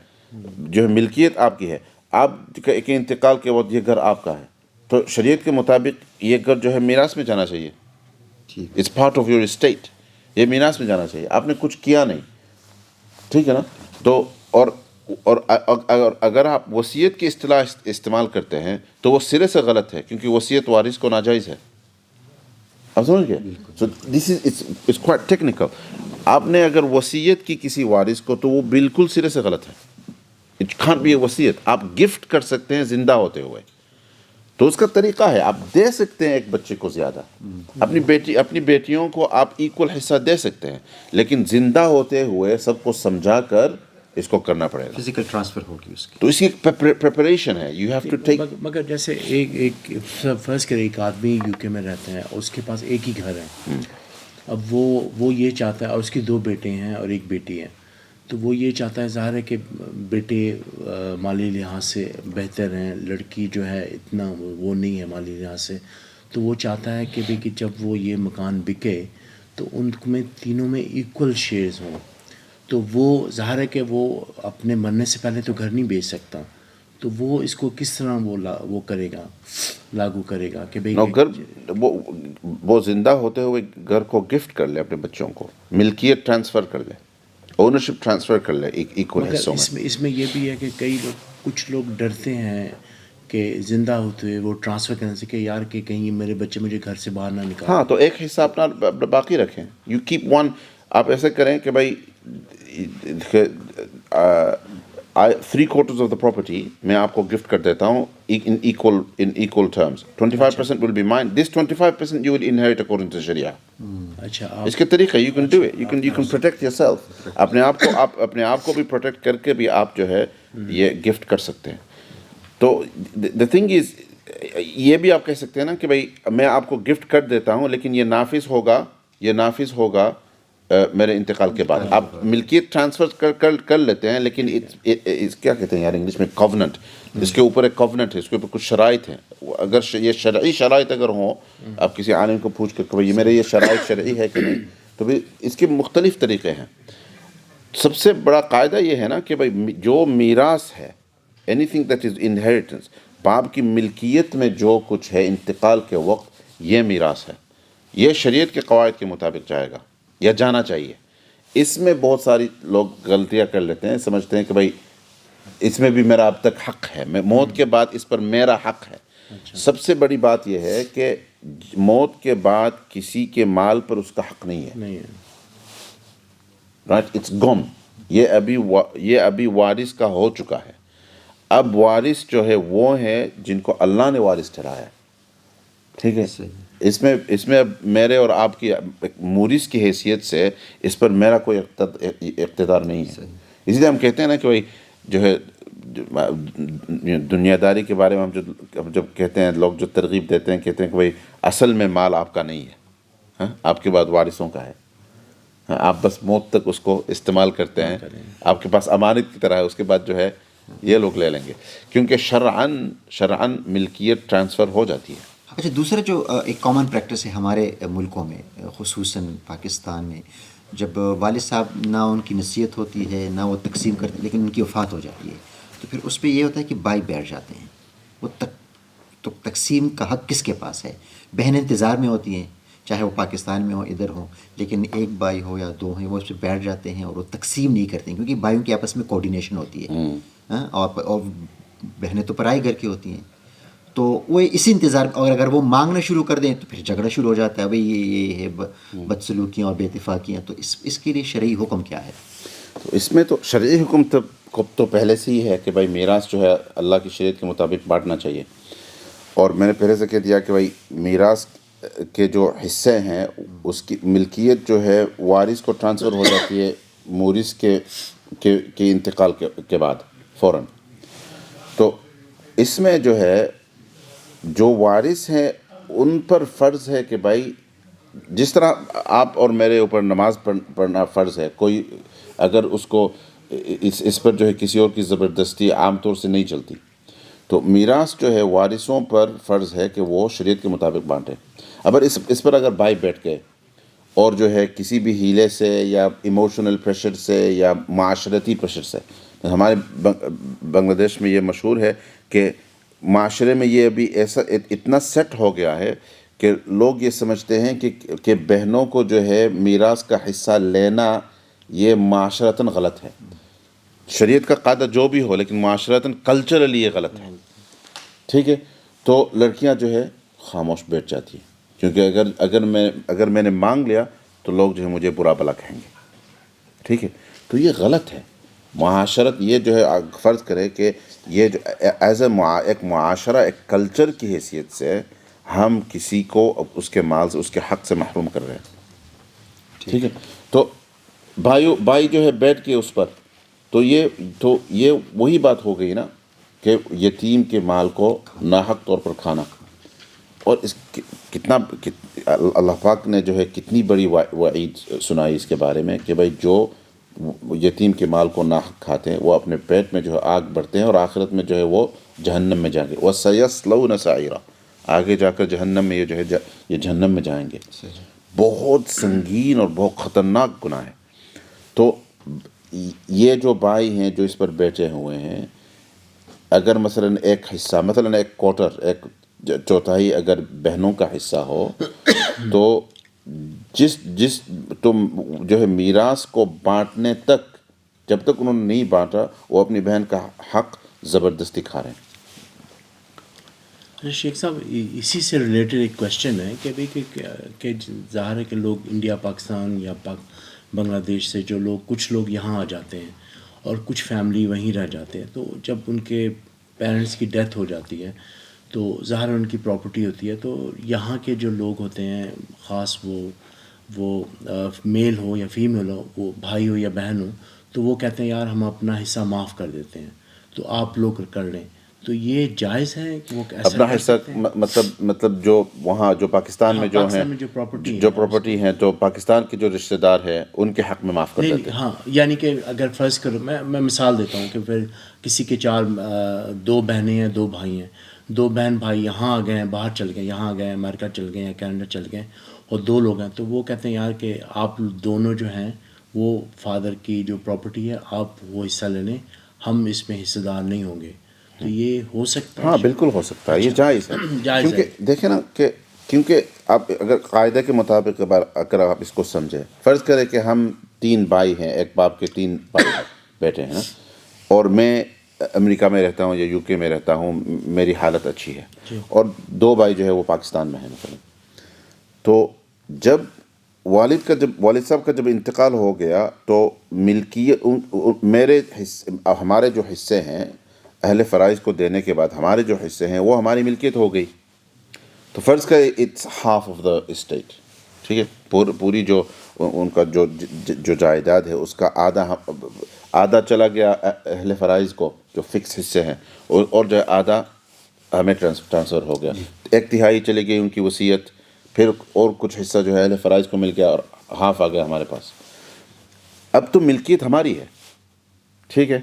جو ہے ملکیت آپ کی ہے، آپ کے انتقال کے وقت یہ گھر آپ کا ہے، تو شریعت کے مطابق یہ گھر جو ہے میراث میں جانا چاہیے. ٹھیک it's part of your estate, یہ میراث میں جانا چاہیے. آپ نے کچھ کیا نہیں، ٹھیک ہے نا. تو اور اگر آپ وصیت کی اصطلاح استعمال کرتے ہیں تو وہ سرے سے غلط ہے، کیونکہ وصیت وارث کو ناجائز ہے. آپ سمجھ گئے؟ سو دس از کوائٹ ٹیکنیکل. آپ نے اگر وصیت کی کسی وارث کو تو وہ بالکل سرے سے غلط ہے. اٹ کانٹ بی اے وصیت. آپ گفٹ کر سکتے ہیں زندہ ہوتے ہوئے، تو اس کا طریقہ ہے آپ دے سکتے ہیں ایک بچے کو زیادہ، اپنی بیٹیوں کو آپ ایکول حصہ دے سکتے ہیں، لیکن زندہ ہوتے ہوئے سب کو سمجھا کر اس کو کرنا پڑے گا. فزیکل ٹرانسفر ہوگی اس کی. تو اس کی پریپریشن ہے. You have to take. مگر جیسے ایک فرض کرے ایک آدمی یو کے میں رہتا ہے، اس کے پاس ایک ہی گھر ہے، اب وہ یہ چاہتا ہے، اور اس کے 2 بیٹے ہیں اور ایک بیٹی ہے، تو وہ یہ چاہتا ہے، ظاہر ہے کہ بیٹے مالی لحاظ سے بہتر ہیں، لڑکی جو ہے اتنا وہ نہیں ہے مالی لحاظ سے، تو وہ چاہتا ہے کہ بھئی کہ جب وہ یہ مکان بکے تو ان میں تینوں میں ایکول شیئرز ہوں. تو وہ ظاہر ہے کہ وہ اپنے مرنے سے پہلے تو گھر نہیں بیچ سکتا، تو وہ اس کو کس طرح وہ کرے گا، لاگو کرے گا کہ بھئی گھر وہ زندہ ہوتے ہوئے گھر کو گفٹ کر لے، اپنے بچوں کو ملکیت ٹرانسفر کر لے، اونرشپ ٹرانسفر کر لے ایکول حصوں میں. اس میں یہ بھی ہے کہ کچھ لوگ ڈرتے ہیں کہ زندہ ہوتے ہوئے وہ ٹرانسفر کرنے سے کہ یار کہ کہیں میرے بچے مجھے گھر سے باہر نہ نکالیں. ہاں تو ایک حصہ اپنا باقی رکھیں. You keep one. آپ ایسے کریں کہ بھائی 3/4 آف دا پراپرٹی میں آپ کو گفٹ کر دیتا ہوں in equal terms. 25% will be mine. This 25% you will inherit according to Sharia. اچھا اس کے طریقے you can do it. You can protect yourself. اپنے آپ کو بھی پروٹیکٹ کر کے بھی آپ جو ہے یہ گفٹ کر سکتے ہیں. تو the thing is یہ بھی آپ کہہ سکتے ہیں نا کہ بھائی میں آپ کو گفٹ کر دیتا ہوں، لیکن یہ نافذ ہوگا میرے انتقال کے بعد. آپ ملکیت ٹرانسفر کر لیتے ہیں، لیکن کیا کہتے ہیں یار انگلش میں کووننٹ. اس کے اوپر ایک کووننٹ ہے، اس کے اوپر کچھ شرائط ہیں. اگر یہ شرعی شرائط اگر ہوں، آپ کسی عالم کو پوچھ کر کہ بھائی میرے یہ شرائط شرعی ہے کہ نہیں، تو بھی اس کے مختلف طریقے ہیں. سب سے بڑا قاعدہ یہ ہے نا کہ بھائی جو میراث ہے، any thing that is inheritance, باپ کی ملکیت میں جو کچھ ہے انتقال کے وقت، یہ میراث ہے. یہ شریعت کے قواعد کے مطابق جائے گا یا جانا چاہیے. اس میں بہت ساری لوگ غلطیاں کر لیتے ہیں، سمجھتے ہیں کہ بھائی اس میں بھی میرا اب تک حق ہے، موت کے بعد اس پر میرا حق ہے. سب سے بڑی بات یہ ہے کہ موت کے بعد کسی کے مال پر اس کا حق نہیں ہے. Right, it's gone. یہ ابھی وارث کا ہو چکا ہے. اب وارث جو ہے وہ ہے جن کو اللہ نے وارث ٹھہرایا ہے. ٹھیک ہے، اس میں اب میرے اور آپ کی مورث کی حیثیت سے اس پر میرا کوئی اقتدار نہیں ہے. اسی لیے ہم کہتے ہیں نا کہ بھائی جو ہے دنیا داری کے بارے میں ہم جب کہتے ہیں، لوگ جو ترغیب دیتے ہیں کہتے ہیں کہ بھائی اصل میں مال آپ کا نہیں ہے، آپ کے بعد وارثوں کا ہے، آپ بس موت تک اس کو استعمال کرتے ہیں، آپ کے پاس امانت کی طرح ہے، اس کے بعد جو ہے یہ لوگ لے لیں گے، کیونکہ شرعاً ملکیت ٹرانسفر ہو جاتی ہے. اچھا، دوسرا جو ایک کامن پریکٹس ہے ہمارے ملکوں میں، خصوصاً پاکستان میں، جب والد صاحب نہ ان کی نصیحت ہوتی ہے نہ وہ تقسیم کرتے، لیکن ان کی وفات ہو جاتی ہے، تو پھر اس پہ یہ ہوتا ہے کہ بھائی بیٹھ جاتے ہیں. وہ تو تقسیم کا حق کس کے پاس ہے؟ بہنیں انتظار میں ہوتی ہیں، چاہے وہ پاکستان میں ہوں ادھر ہوں، لیکن ایک بھائی ہو یا 2 ہیں، وہ اس پہ بیٹھ جاتے ہیں اور وہ تقسیم نہیں کرتے ہیں، کیونکہ بھائیوں کے آپس میں کوآرڈینیشن ہوتی ہے، اور بہنیں تو پرائی گھر کی ہوتی ہیں. تو وہ اسی انتظار، اور اگر وہ مانگنا شروع کر دیں تو پھر جھگڑا شروع ہو جاتا ہے، بھئی یہ ہے بدسلوکیاں اور بے اتفاقیاں. تو اس کے لیے شرعی حکم کیا ہے؟ تو اس میں تو شرعی حکم تو پہلے سے ہی ہے کہ بھائی میراث جو ہے اللہ کی شریعت کے مطابق بانٹنا چاہیے. اور میں نے پہلے سے کہہ دیا کہ بھائی میراث کے جو حصے ہیں اس کی ملکیت جو ہے وارث کو ٹرانسفر ہو جاتی ہے مورث کے انتقال کے بعد فوراً. تو اس میں جو ہے جو وارث ہیں ان پر فرض ہے کہ بھائی جس طرح آپ اور میرے اوپر نماز پڑھنا فرض ہے، کوئی اگر اس کو اس پر جو ہے کسی اور کی زبردستی عام طور سے نہیں چلتی. تو میراث جو ہے وارثوں پر فرض ہے کہ وہ شریعت کے مطابق بانٹیں. اگر اس پر اگر بھائی بیٹھ گئے اور جو ہے کسی بھی ہیلے سے یا ایموشنل پریشر سے یا معاشرتی پریشر سے، ہمارے بنگلہ دیش میں یہ مشہور ہے کہ معاشرے میں یہ ابھی ایسا اتنا سیٹ ہو گیا ہے کہ لوگ یہ سمجھتے ہیں کہ بہنوں کو جو ہے میراث کا حصہ لینا یہ معاشرتاً غلط ہے. شریعت کا قاعدہ جو بھی ہو لیکن معاشرتاً کلچرلی یہ غلط ہے. ٹھیک ہے، تو لڑکیاں جو ہے خاموش بیٹھ جاتی ہیں کیونکہ اگر میں نے مانگ لیا تو لوگ جو ہے مجھے برا بھلا کہیں گے. ٹھیک ہے، تو یہ غلط ہے. معاشرت یہ جو ہے فرض کرے کہ یہ جو ایز اے ایک معاشرہ ایک کلچر کی حیثیت سے ہم کسی کو اس کے مال سے اس کے حق سے محروم کر رہے ہیں. ٹھیک ہے، تو بھائی جو ہے بیٹھ کے اس پر تو یہ وہی بات ہو گئی نا کہ یتیم کے مال کو ناحق طور پر کھانا. اور اس کتنا اللہ پاک نے جو ہے کتنی بڑی وعید سنائی اس کے بارے میں کہ بھائی جو یتیم کے مال کو ناحق کھاتے ہیں وہ اپنے پیٹ میں جو ہے آگ بڑھتے ہیں اور آخرت میں جو ہے وہ جہنم میں جائیں گے. وَسَيَصْلَوْنَ سَعِيرًا، آگے جا کر جہنم میں یہ جہنم میں جائیں گے. بہت سنگین اور بہت خطرناک گناہ ہے. تو یہ جو بھائی ہیں جو اس پر بیٹھے ہوئے ہیں، اگر مثلاً ایک حصہ مثلاً ایک کوارٹر ایک چوتھائی اگر بہنوں کا حصہ ہو تو جس تم جو ہے میراث کو بانٹنے تک جب تک انہوں نے نہیں بانٹا وہ اپنی بہن کا حق زبردستی کھا رہے ہیں. شیخ صاحب اسی سے ریلیٹڈ ایک کویشچن ہے کہ ظاہر ہے کہ لوگ انڈیا پاکستان یا بنگلہ دیش سے جو لوگ کچھ لوگ یہاں آ جاتے ہیں اور کچھ فیملی وہیں رہ جاتے ہیں، تو جب ان کے پیرنٹس کی ڈیتھ ہو جاتی ہے تو ظاہر ان کی پراپرٹی ہوتی ہے، تو یہاں کے جو لوگ ہوتے ہیں خاص وہ میل ہو یا فیمیل ہو، وہ بھائی ہو یا بہن ہو، تو وہ کہتے ہیں یار ہم اپنا حصہ معاف کر دیتے ہیں تو آپ لوگ کر لیں. تو یہ جائز ہے کہ وہ ایسا اپنا کر حصہ سکتے ہیں؟ مطلب جو وہاں جو پاکستان میں جو ہیں پاکستان میں جو پراپرٹی ہیں تو پاکستان کے جو رشتہ دار ہیں ان کے حق میں معاف کر دیتے ہیں. ہاں، یعنی کہ اگر فرض کرو میں مثال دیتا ہوں کہ پھر کسی کے دو بہنیں ہیں دو بھائی ہیں، دو بہن بھائی یہاں آ گئے ہیں، باہر چل گئے، یہاں آ گئے امریکہ چل گئے یا کینیڈا چل گئے اور دو لوگ ہیں، تو وہ کہتے ہیں یار کہ آپ دونوں جو ہیں وہ فادر کی جو پراپرٹی ہے آپ وہ حصہ لے لیں، ہم اس میں حصہ دار نہیں ہوں گے. تو یہ ہو سکتا ہے؟ ہاں بالکل ہو سکتا ہے، یہ جائز ہے. کیونکہ دیکھیں نا کہ کیونکہ آپ اگر قاعدے کے مطابق اگر آپ اس کو سمجھیں، فرض کریں کہ ہم 3 بھائی ہیں، ایک باپ کے 3 بھائی بیٹے ہیں نا، اور میں امریکہ میں رہتا ہوں یا یو کے میں رہتا ہوں، میری حالت اچھی ہے، اور 2 بھائی جو ہے وہ پاکستان میں ہیں مثلا. تو جب والد صاحب کا جب انتقال ہو گیا تو ملکیت ہمارے جو حصے ہیں اہل فرائض کو دینے کے بعد ہمارے جو حصے ہیں وہ ہماری ملکیت ہو گئی. تو فرض کرے it's half of the estate. ٹھیک ہے، پوری جو ان کا جو جائیداد ہے اس کا آدھا چلا گیا اہل فرائض کو جو فکس حصے ہیں، اور جو آدھا ہمیں ٹرانسفر ہو گیا. 1/3 چلی گئی ان کی وصیت، پھر اور کچھ حصہ جو ہے اہل فرائض کو مل گیا اور ہاف آ گیا ہمارے پاس. اب تو ملکیت ہماری ہے. ٹھیک ہے،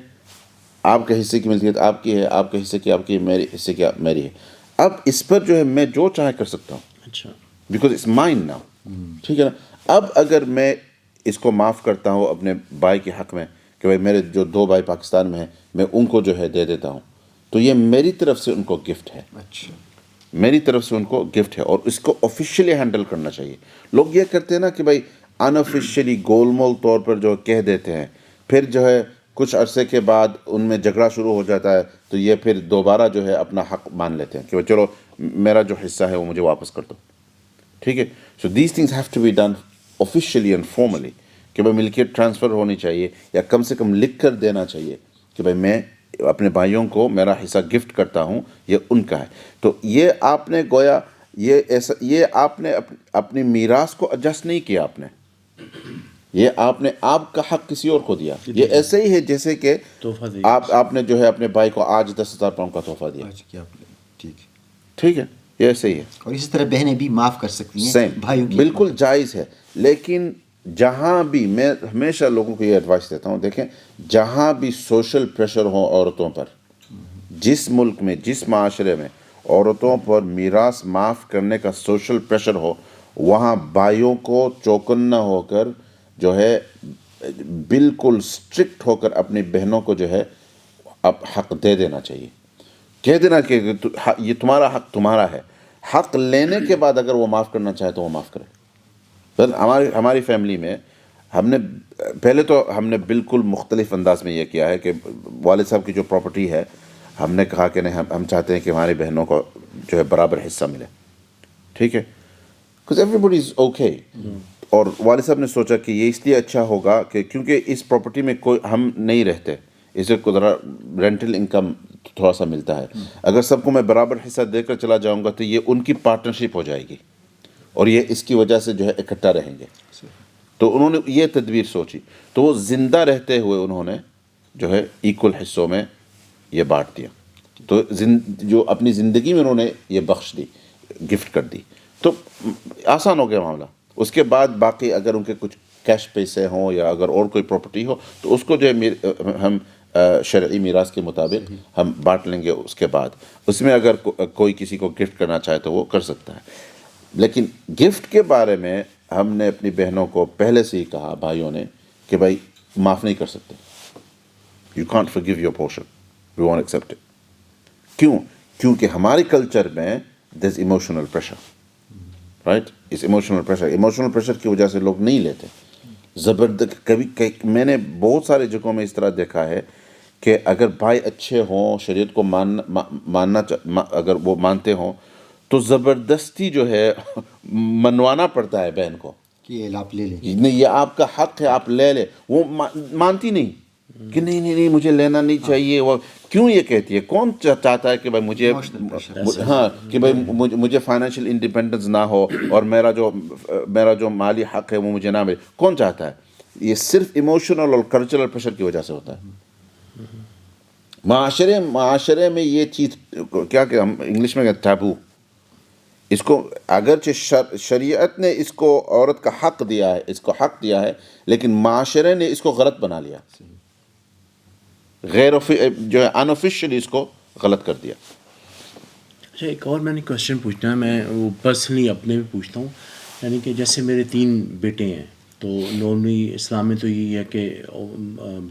آپ کے حصے کی ملکیت آپ کی ہے، آپ کے حصے کی آپ کی، میرے حصے کی میری ہے. اب اس پر جو ہے میں جو چاہے کر سکتا ہوں. اچھا، بیکاز اٹس مائن ناؤ. ٹھیک ہے نا. اب اگر میں اس کو معاف کرتا ہوں اپنے بھائی کے حق میں کہ بھائی میرے جو 2 بھائی پاکستان میں ہیں میں ان کو جو ہے دے دیتا ہوں، تو یہ میری طرف سے ان کو گفٹ ہے. اچھا، میری طرف سے ان کو گفٹ ہے اور اس کو آفیشیلی ہینڈل کرنا چاہیے. لوگ یہ کرتے ہیں نا کہ بھائی ان آفیشیلی گول مول طور پر جو کہہ دیتے ہیں، پھر جو ہے کچھ عرصے کے بعد ان میں جھگڑا شروع ہو جاتا ہے تو یہ پھر دوبارہ جو ہے اپنا حق مان لیتے ہیں کہ چلو میرا جو حصہ ہے وہ مجھے واپس کر دو. ٹھیک ہے. So these things have to be done officially and formally کہ بھائی ملکیت ٹرانسفر ہونی چاہیے یا کم سے کم لکھ کر دینا چاہیے کہ بھائی میں اپنے بھائیوں کو میرا حصہ گفٹ کرتا ہوں، یہ ان کا ہے. تو یہ آپ نے گویا یہ آپ نے اپنی میراث کو ایڈجسٹ نہیں کیا، یہ آپ نے آپ کا حق کسی اور کو دیا. یہ ایسے ہی ہے جیسے کہ آپ نے جو ہے اپنے بھائی کو آج 10,000 پاؤنڈ کا تحفہ دیا. ٹھیک ہے، یہ ایسے ہی ہے. اور اسی طرح بہنیں بھی معاف کر سکتی ہیں سیم بھائیوں کی. بالکل جائز ہے، لیکن جہاں بھی میں ہمیشہ لوگوں کو یہ ایڈوائس دیتا ہوں، دیکھیں جہاں بھی سوشل پریشر ہو عورتوں پر، جس ملک میں جس معاشرے میں عورتوں پر میراث معاف کرنے کا سوشل پریشر ہو، وہاں بھائیوں کو چوکنا ہو کر جو ہے بالکل اسٹرکٹ ہو کر اپنی بہنوں کو جو ہے اب حق دے دینا چاہیے، کہہ دینا کہ یہ تمہارا حق تمہارا ہے. حق لینے کے بعد اگر وہ معاف کرنا چاہے تو وہ معاف کرے. ہماری فیملی میں ہم نے پہلے تو ہم نے بالکل مختلف انداز میں یہ کیا ہے کہ والد صاحب کی جو پراپرٹی ہے ہم نے کہا کہ نہیں، ہم چاہتے ہیں کہ ہماری بہنوں کو جو ہے برابر حصہ ملے، ذ ایوری بڈی از اوکے. اور والد صاحب نے سوچا کہ یہ اس لیے اچھا ہوگا کہ کیونکہ اس پراپرٹی میں کوئی ہم نہیں رہتے، اسے ذرا رینٹل انکم تھوڑا سا ملتا ہے. اگر سب کو میں برابر حصہ دے کر چلا جاؤں گا تو یہ ان کی پارٹنرشپ ہو جائے گی اور یہ اس کی وجہ سے جو ہے اکٹھا رہیں گے. تو انہوں نے یہ تدبیر سوچی، تو وہ زندہ رہتے ہوئے انہوں نے جو ہے ایکول حصوں میں یہ بانٹ دیا. تو جو اپنی زندگی میں انہوں نے یہ بخش دی، گفٹ کر دی، تو آسان ہو گیا معاملہ. اس کے بعد باقی اگر ان کے کچھ کیش پیسے ہوں یا اگر اور کوئی پراپرٹی ہو تو اس کو جو ہے ہم شرعی میراث کے مطابق ہم بانٹ لیں گے. اس کے بعد اس میں اگر کوئی کسی کو گفٹ کرنا چاہے تو وہ کر سکتا ہے. لیکن گفٹ کے بارے میں ہم نے اپنی بہنوں کو پہلے سے ہی کہا، بھائیوں نے، کہ بھائی معاف نہیں کر سکتے. You can't forgive your portion, we won't accept it. کیوں؟ کیونکہ ہمارے کلچر میں there's emotional pressure, right? اس ایموشنل پریشر کی وجہ سے لوگ نہیں لیتے. زبردست میں نے بہت سارے جگہوں میں اس طرح دیکھا ہے کہ اگر بھائی اچھے ہوں، شریعت کو ماننا اگر وہ مانتے ہوں تو زبردستی جو ہے منوانا پڑتا ہے بہن کو کہ یہ آپ لے لیں. نہیں، یہ آپ کا حق ہے، آپ لے لیں. وہ مانتی نہیں کہ نہیں مجھے لینا نہیں چاہیے. وہ کیوں یہ کہتی ہے؟ کون چاہتا ہے کہ بھائی مجھے کہ بھائی مجھے فائنینشیل انڈیپینڈنس نہ ہو اور میرا جو مالی حق ہے وہ مجھے نہ ملے؟ کون چاہتا ہے؟ یہ صرف ایموشنل اور کلچرل پریشر کی وجہ سے ہوتا ہے. معاشرے میں یہ چیز کیا کہ ہم انگلش میں کہتے ہیں ٹیبو. اس کو اگرچہ شریعت نے اس کو عورت کا حق دیا ہے، اس کو حق دیا ہے، لیکن معاشرے نے اس کو غلط بنا لیا، جو ہے انآفیشلی اس کو غلط کر دیا. اچھا، ایک اور میں نے کویشچن پوچھنا ہے، میں وہ پرسنلی اپنے بھی پوچھتا ہوں. یعنی کہ جیسے میرے 3 بیٹے ہیں، تو نارملی اسلام میں تو یہی ہے کہ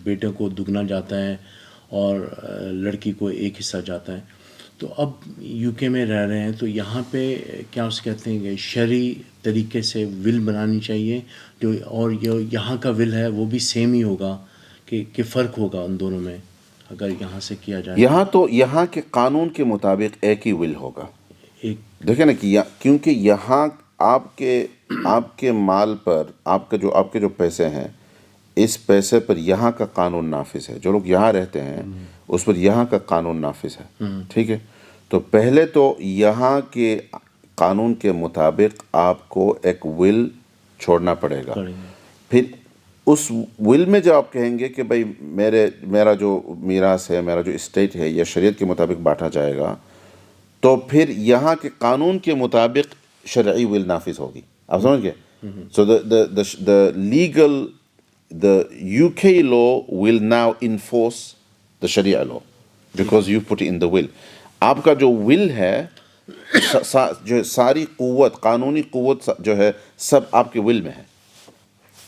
بیٹے کو دگنا جاتا ہے اور لڑکی کو ایک حصہ جاتا ہے. تو اب یو کے میں رہ رہے ہیں، تو یہاں پہ کیا اس کہتے ہیں کہ شرعی طریقے سے ول بنانی چاہیے، جو اور یہاں کا ول ہے وہ بھی سیم ہی ہوگا کہ فرق ہوگا ان دونوں میں اگر یہاں سے کیا جائے؟ یہاں کے قانون کے مطابق ایک ہی ول ہوگا. ایک دیکھیں نا کہ کیونکہ یہاں آپ کے مال پر آپ کے جو پیسے ہیں، اس پیسے پر یہاں کا قانون نافذ ہے. جو لوگ یہاں رہتے ہیں اس پر یہاں کا قانون نافذ ہے. ٹھیک ہے، تو پہلے تو یہاں کے قانون کے مطابق آپ کو ایک ول چھوڑنا پڑے گا. پھر اس ول میں جو آپ کہیں گے کہ بھائی میرا جو میراث ہے، میرا جو اسٹیٹ ہے، یہ شریعت کے مطابق بانٹا جائے گا، تو پھر یہاں کے قانون کے مطابق شرعی ول نافذ ہوگی. آپ سمجھ گئے؟ سو the UK law will now enforce the Sharia law because you put it in the will. آپ کا جو ول ہے، جو ساری قوت، قانونی قوت جو ہے، سب آپ کے ول میں ہے.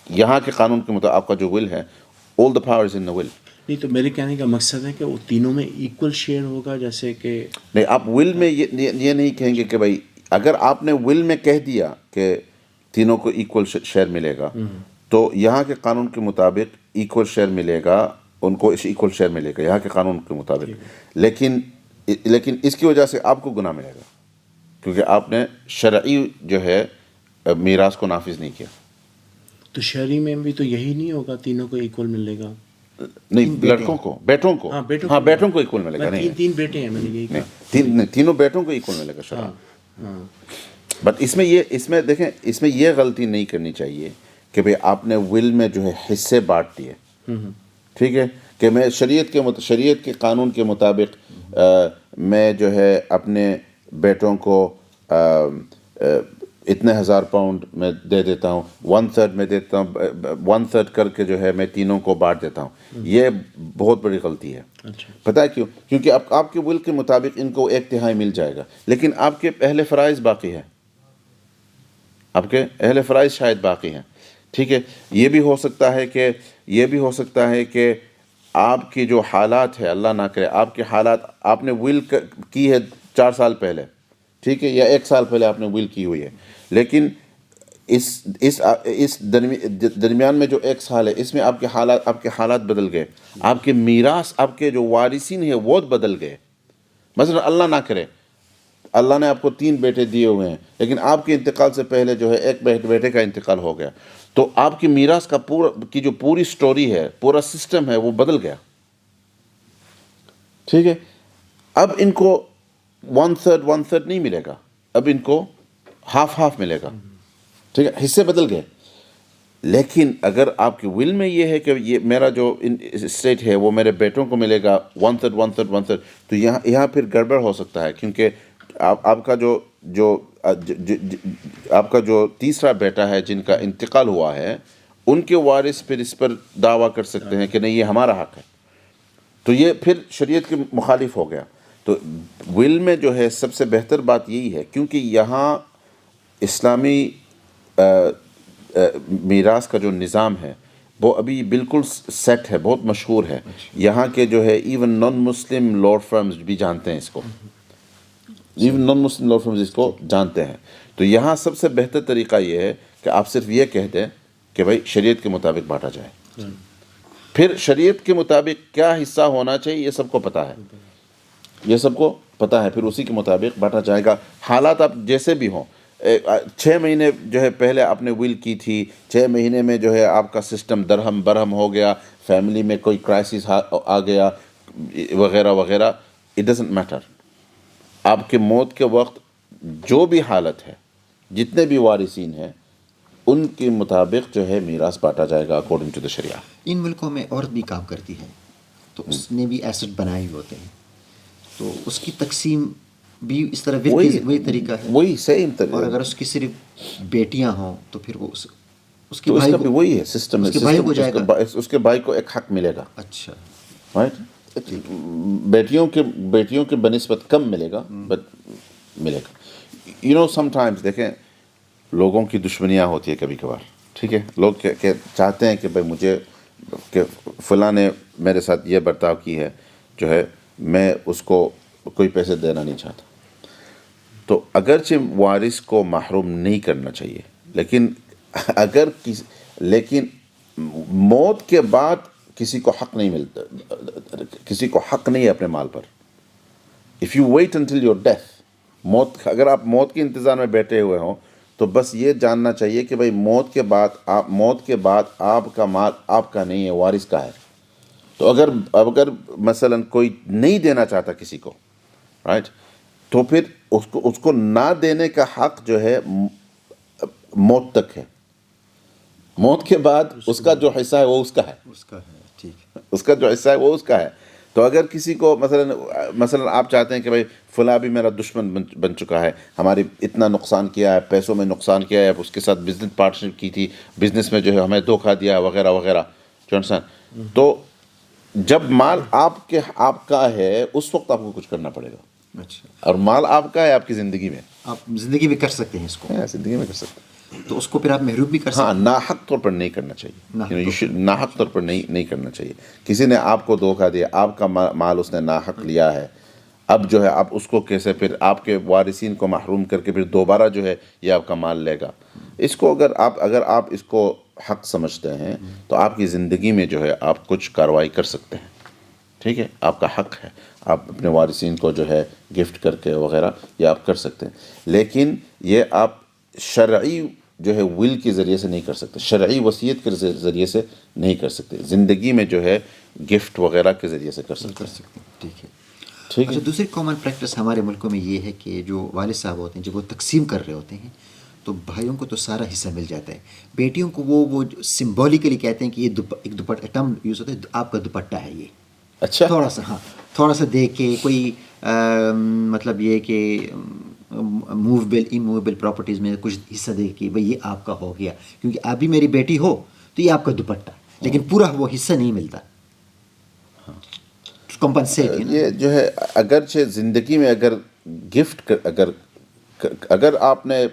یہاں کے قانون کے مطابق آپ کا جو ول ہے، all the power is in the will. نہیں، تو میرے کہنے کا مقصد ہے کہ وہ تینوں میں ایکول شیئر ہوگا، جیسے کہ نہیں، آپ ول میں یہ نہیں کہیں گے کہ بھائی اگر آپ نے ول میں کہہ دیا کہ تینوں کو ایکول شیئر ملے گا، تو یہاں کے قانون کے مطابق ایکول شیئر ملے گا، ان کو ایکول شیئر ملے گا یہاں کے قانون کے مطابق. لیکن اس کی وجہ سے آپ کو گناہ ملے گا کیونکہ آپ نے شرعی جو ہے میراث کو نافذ نہیں کیا. تو شہری میں بھی تو یہی نہیں ہوگا، تینوں کو ایکول ملے گا؟ نہیں، لڑکوں کو، بیٹوں کو، ہاں بیٹوں کو ایکول ملے گا. نہیں، 3 بیٹے ہیں، میں نے یہی نہیں، تینوں بیٹوں کو ایکول ملے گا شرعی. بٹ اس میں دیکھیں، اس میں یہ غلطی نہیں کرنی چاہیے کہ بھئی آپ نے ول میں جو ہے حصے بانٹ دیے. ٹھیک ہے، کہ میں شریعت کے قانون کے مطابق میں جو ہے اپنے بیٹوں کو اتنے 1000 پاؤنڈ میں دے دیتا ہوں، 1/3 میں دیتا ہوں، 1/3 کر کے جو ہے میں تینوں کو بانٹ دیتا ہوں. یہ بہت بڑی غلطی ہے. پتہ ہے کیوں؟ کیونکہ آپ کے ول کے مطابق ان کو 1/3 مل جائے گا، لیکن آپ کے اہل فرائض باقی ہیں، آپ کے اہل فرائض شاید باقی ہیں. ٹھیک ہے، یہ بھی ہو سکتا ہے کہ آپ کی جو حالات ہے، اللہ نہ کرے آپ کے حالات، آپ نے ول کی ہے 4 سال پہلے، ٹھیک ہے، یا 1 سال پہلے آپ نے ول کی ہوئی ہے، لیکن اس درمیان میں جو 1 سال ہے اس میں آپ کے حالات بدل گئے، آپ کے میراث، آپ کے جو وارثین ہیں وہ بدل گئے. مثلا اللہ نہ کرے اللہ نے آپ کو 3 بیٹے دیے ہوئے ہیں، لیکن آپ کے انتقال سے پہلے جو ہے ایک بیٹے کا انتقال ہو گیا، تو آپ کی میراث کی جو پوری سٹوری ہے، پورا سسٹم ہے، وہ بدل گیا. ٹھیک ہے، اب ان کو 1/3 نہیں ملے گا، اب ان کو ہاف ملے گا. ٹھیک ہے، حصے بدل گئے. لیکن اگر آپ کی ول میں یہ ہے کہ یہ میرا جو اسٹیٹ ہے وہ میرے بیٹوں کو ملے گا 1/3، تو یہاں پھر گڑبڑ ہو سکتا ہے، کیونکہ آپ کا جو تیسرا بیٹا ہے جن کا انتقال ہوا ہے، ان کے وارث پھر اس پر دعویٰ کر سکتے ہیں کہ نہیں یہ ہمارا حق ہے، تو یہ پھر شریعت کے مخالف ہو گیا. تو ول میں جو ہے سب سے بہتر بات یہی ہے، کیونکہ یہاں اسلامی میراث کا جو نظام ہے وہ ابھی بالکل سیٹ ہے، بہت مشہور ہے. یہاں کے جو ہے ایون نان مسلم لاء فرمز بھی جانتے ہیں اس کو، جانتے ہیں. تو یہاں سب سے بہتر طریقہ یہ ہے کہ آپ صرف یہ کہہ دیں کہ بھائی شریعت کے مطابق بانٹا جائے. پھر شریعت کے مطابق کیا حصہ ہونا چاہیے یہ سب کو پتہ ہے، پھر اسی کے مطابق بانٹا جائے گا. حالات آپ جیسے بھی ہوں، 6 مہینے جو ہے پہلے آپ نے ول کی تھی، 6 مہینے میں جو ہے آپ کا سسٹم درہم برہم ہو گیا، فیملی میں کوئی کرائسس آ گیا وغیرہ وغیرہ، اٹ ڈزنٹ میٹر. آپ کے موت کے وقت جو بھی حالت ہے، جتنے بھی وارثین ہیں، ان کے مطابق جو ہے میراث بانٹا جائے گا اکارڈنگ ٹو دا شریعہ. ان ملکوں میں عورت بھی کام کرتی ہے تو اس نے بھی ایسٹ بنائے ہوئے ہوتے ہیں، تو اس کی تقسیم بھی اس طرح وہی طریقہ ہے، وہی سیم طریقہ. اور اگر اس کی صرف بیٹیاں ہوں تو پھر وہ اس کے تو اس بھائی کا کو، بھی وہی ہے سسٹم، اس کے بھائی کو جائے گا، اس کے بھائی کو ایک حق ملے گا. اچھا، رائٹ، بیٹیوں کے بنسبت کم ملے گا، بٹ ملے گا. سم ٹائمز دیکھیں لوگوں کی دشمنیاں ہوتی ہے کبھی کبھار. ٹھیک ہے، لوگ چاہتے ہیں کہ بھائی مجھے کہ فلاں نے میرے ساتھ یہ برتاؤ کی ہے، جو ہے میں اس کو کوئی پیسے دینا نہیں چاہتا. تو اگرچہ وارث کو محروم نہیں کرنا چاہیے، لیکن لیکن موت کے بعد کسی کو حق نہیں ملتا، کسی کو حق نہیں ہے اپنے مال پر. If you wait until your death, اگر آپ موت کے انتظار میں بیٹھے ہوئے ہوں تو بس یہ جاننا چاہیے کہ بھائی موت کے بعد آپ کا مال آپ کا نہیں ہے، وارث کا ہے. تو اگر مثلا کوئی نہیں دینا چاہتا کسی کو، رائٹ، تو پھر اس کو نہ دینے کا حق جو ہے موت تک ہے. موت کے بعد اس کا جو حصہ ہے وہ اس کا ہے، ٹھیک ہے، اس کا جو حصہ ہے وہ اس کا ہے. تو اگر کسی کو مثلا آپ چاہتے ہیں کہ بھائی فلاں بھی میرا دشمن بن چکا ہے، ہماری اتنا نقصان کیا ہے، پیسوں میں نقصان کیا ہے، اس کے ساتھ بزنس پارٹنرشپ کی تھی، بزنس میں جو ہے ہمیں دھوکہ دیا وغیرہ وغیرہ، تو جب مال آپ کا ہے اس وقت آپ کو کچھ کرنا پڑے گا. اچھا، اور مال آپ کا ہے آپ کی زندگی میں، آپ زندگی میں کر سکتے ہیں اس کو، زندگی میں کر سکتے ہیں. تو اس کو پھر آپ محروم بھی کر سکتے ہاں، ناحق طور پر نہیں کرنا چاہیے، ناحق طور پر نہیں کرنا چاہیے. کسی نے آپ کو دھوکہ دیا، آپ کا مال اس نے ناحق لیا ہے، اب جو ہے آپ اس کو کیسے پھر آپ کے وارثین کو محروم کر کے پھر دوبارہ جو ہے یہ آپ کا مال لے گا. اس کو اگر آپ اس کو حق سمجھتے ہیں تو آپ کی زندگی میں جو ہے آپ کچھ کارروائی کر سکتے ہیں. ٹھیک ہے، آپ کا حق ہے، آپ اپنے وارثین کو جو ہے گفٹ کر کے وغیرہ یہ آپ کر سکتے ہیں. لیکن یہ آپ شرعی جو ہے ول کے ذریعے سے نہیں کر سکتے، شرعی وصیت کے ذریعے سے نہیں کر سکتے. زندگی میں جو ہے گفٹ وغیرہ کے ذریعے سے کر سکتے ہیں. ٹھیک ہے. ٹھیک ہے. اچھا، دوسری کامن پریکٹس ہمارے ملکوں میں یہ ہے کہ جو والد صاحب ہوتے ہیں جب وہ تقسیم کر رہے ہوتے ہیں تو بھائیوں کو تو سارا حصہ مل جاتا ہے، بیٹیوں کو وہ سمبولیکلی کہتے ہیں کہ یہ ایک دوپٹہ ٹرم یوز ہوتا ہے، آپ کا دوپٹہ ہے یہ. اچھا، تھوڑا سا دیکھ کے کوئی مطلب یہ کہ موویبل اموویبل پراپرٹیز میں کچھ حصہ دے کہ بھئی یہ آپ کا ہو گیا، کیونکہ آپ بھی میری بیٹی ہو تو یہ آپ کا دوپٹہ، لیکن پورا وہ حصہ نہیں ملتا. کمپنسیٹ یہ جو ہے اگرچہ زندگی میں اگر گفٹ اگر آپ نے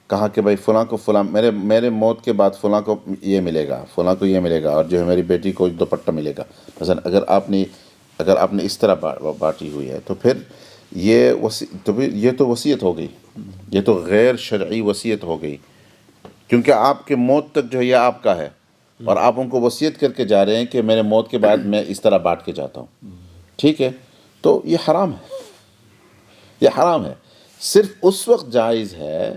کہا کہ بھائی فلاں کو فلاں میرے موت کے بعد فلاں کو یہ ملے گا، فلاں کو یہ ملے گا، اور جو ہے میری بیٹی کو دوپٹہ ملے گا مثلا، اگر آپ نے اس طرح بانٹی ہوئی ہے تو پھر یہ تو وصیت ہو گئی، یہ تو غیر شرعی وصیت ہو گئی، کیونکہ آپ کے موت تک جو ہے یہ آپ کا ہے، اور آپ ان کو وصیت کر کے جا رہے ہیں کہ میرے موت کے بعد میں اس طرح بانٹ کے جاتا ہوں. ٹھیک ہے، تو یہ حرام ہے، یہ حرام ہے. صرف اس وقت جائز ہے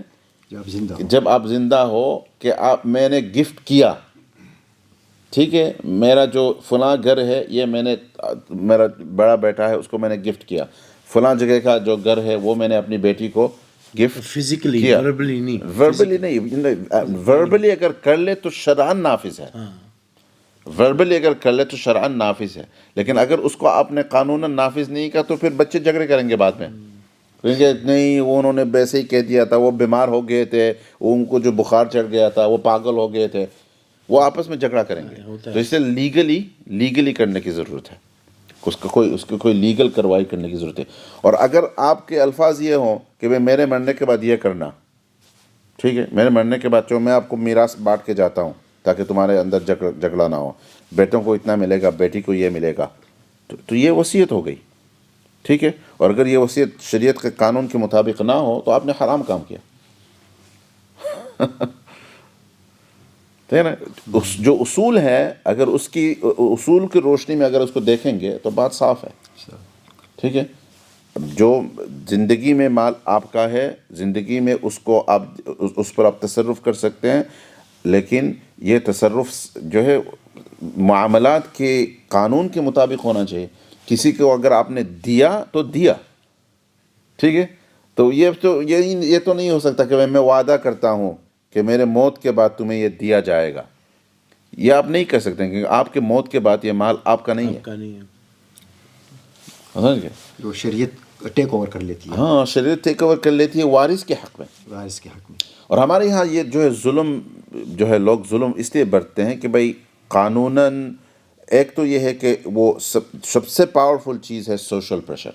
جب آپ زندہ ہو کہ میں نے گفٹ کیا. ٹھیک ہے، میرا جو فلاں گھر ہے یہ میرا بڑا بیٹا ہے، اس کو میں نے گفٹ کیا. فلاں جگہ کا جو گھر ہے وہ میں نے اپنی بیٹی کو گفٹ فزیکلی کیا. وربلی نہیں، وربلی نہیں، وربلی اگر کر لے تو شرعاً نافذ ہے. وربلی اگر کر لے تو شرعاً نافذ ہے، لیکن اگر اس کو آپ نے قانوناً نافذ نہیں کیا تو پھر بچے جھگڑے کریں گے بعد میں، کیونکہ نہیں وہ انہوں نے ویسے ہی کہہ دیا تھا، وہ بیمار ہو گئے تھے، ان کو جو بخار چڑھ گیا تھا، وہ پاگل ہو گئے تھے، وہ آپس میں جھگڑا کریں گے. تو اس سے لیگلی کرنے کی ضرورت ہے، اس کو کوئی لیگل کروائی کرنے کی ضرورت ہے. اور اگر آپ کے الفاظ یہ ہوں کہ بھئی میرے مرنے کے بعد یہ کرنا، ٹھیک ہے، میرے مرنے کے بعد میں آپ کو میراث بانٹ کے جاتا ہوں تاکہ تمہارے اندر جھگڑا نہ ہو، بیٹوں کو اتنا ملے گا، بیٹی کو یہ ملے گا، تو یہ وصیت ہو گئی. ٹھیک ہے، اور اگر یہ وصیت شریعت کے قانون کے مطابق نہ ہو تو آپ نے حرام کام کیا. نا، جو اصول ہے اگر اس کی اصول کی روشنی میں اگر اس کو دیکھیں گے تو بات صاف ہے. ٹھیک ہے، جو زندگی میں مال آپ کا ہے، زندگی میں اس پر آپ تصرف کر سکتے ہیں، لیکن یہ تصرف جو ہے معاملات کے قانون کے مطابق ہونا چاہیے. کسی کو اگر آپ نے دیا تو دیا، ٹھیک ہے، تو یہ تو نہیں ہو سکتا کہ میں وعدہ کرتا ہوں کہ میرے موت کے بعد تمہیں یہ دیا جائے گا. یہ آپ نہیں کر سکتے کیونکہ آپ کے موت کے بعد یہ مال آپ کا نہیں ہے. جو شریعت ٹیک اوور کر لیتی ہے. ہاں، شریعت ٹیک اوور کر لیتی ہے وارث کے حق میں. وارث کے حق میں. اور ہمارے یہاں یہ جو ہے ظلم جو ہے، لوگ ظلم اس لیے برتتے ہیں کہ بھائی قانوناً ایک تو یہ ہے کہ وہ سب سے پاورفل چیز ہے سوشل پریشر.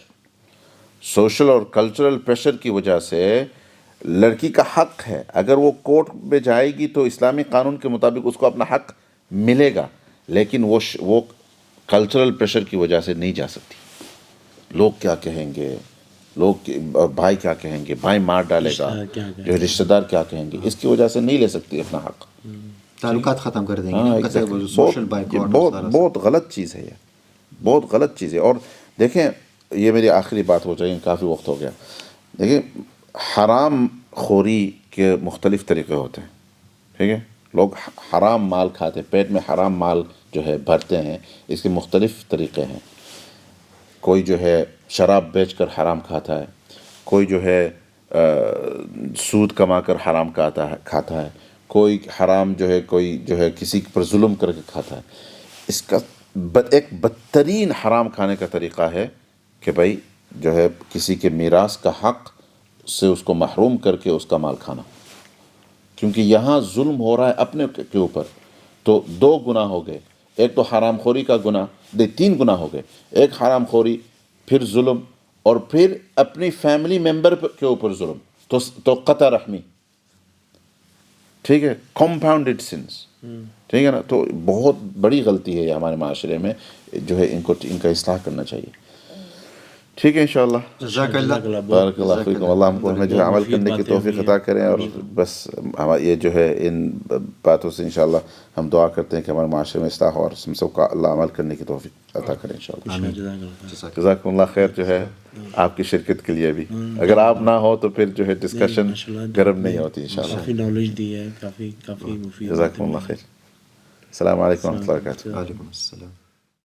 سوشل اور کلچرل پریشر کی وجہ سے لڑکی کا حق ہے، اگر وہ کورٹ میں جائے گی تو اسلامی قانون کے مطابق اس کو اپنا حق ملے گا، لیکن وہ کلچرل پریشر کی وجہ سے نہیں جا سکتی. لوگ کیا کہیں گے، بھائی کیا کہیں گے، بھائی مار ڈالے گا، جو رشتہ دار کیا کہیں گے، اس کی وجہ سے نہیں لے سکتی اپنا حق. تعلقات ختم کر دیں گے. بہت غلط چیز ہے، یہ بہت غلط چیز ہے. اور دیکھیں، یہ میری آخری بات ہو جائے گی، کافی وقت ہو گیا. دیکھیں، حرام خوری کے مختلف طریقے ہوتے ہیں. ٹھیک ہے، لوگ حرام مال کھاتے، پیٹ میں حرام مال جو ہے بھرتے ہیں، اس کے مختلف طریقے ہیں. کوئی جو ہے شراب بیچ کر حرام کھاتا ہے، کوئی جو ہے سود کما کر حرام کھاتا ہے، کوئی حرام کوئی جو ہے کسی پر ظلم کر کے کھاتا ہے. اس کا ایک بدترین حرام کھانے کا طریقہ ہے کہ بھائی جو ہے کسی کے میراث کا حق سے اس کو محروم کر کے اس کا مال کھانا. کیونکہ یہاں ظلم ہو رہا ہے اپنے کے اوپر، تو 2 گناہ ہو گئے. ایک تو حرام خوری کا گناہ، 3 گناہ ہو گئے. ایک حرام خوری، پھر ظلم، اور پھر اپنی فیملی ممبر کے اوپر ظلم، تو قطع رحمی. ٹھیک ہے، کمپاؤنڈڈ سنس. ٹھیک ہے نا، تو بہت بڑی غلطی ہے یہ ہمارے معاشرے میں، جو ہے ان کا اصلاح کرنا چاہیے. ٹھیک ہے، انشاءاللہ. جزاک اللہ. بارک اللہ فیکم. اللہ ہم کو ہمیں جو ہے عمل کرنے کی توفیق عطا کریں. اور بس یہ جو ہے ان باتوں سے انشاءاللہ ہم دعا کرتے ہیں کہ ہمارے معاشرے میں اصلاح ہو، اور ہم سب کا اللہ عمل کرنے کی توفیق عطا کریں انشاءاللہ. جزاکم اللہ خیر. جو ہے آپ کی شرکت کے لیے بھی، اگر آپ نہ ہو تو پھر جو ہے ڈسکشن گرم نہیں ہوتی انشاءاللہ. کافی نالج دی ہے، کافی مفید. جزاکم اللہ خیر. السلام علیکم و رحمۃ اللہ وبرکاتہ. وعلیکم السلام.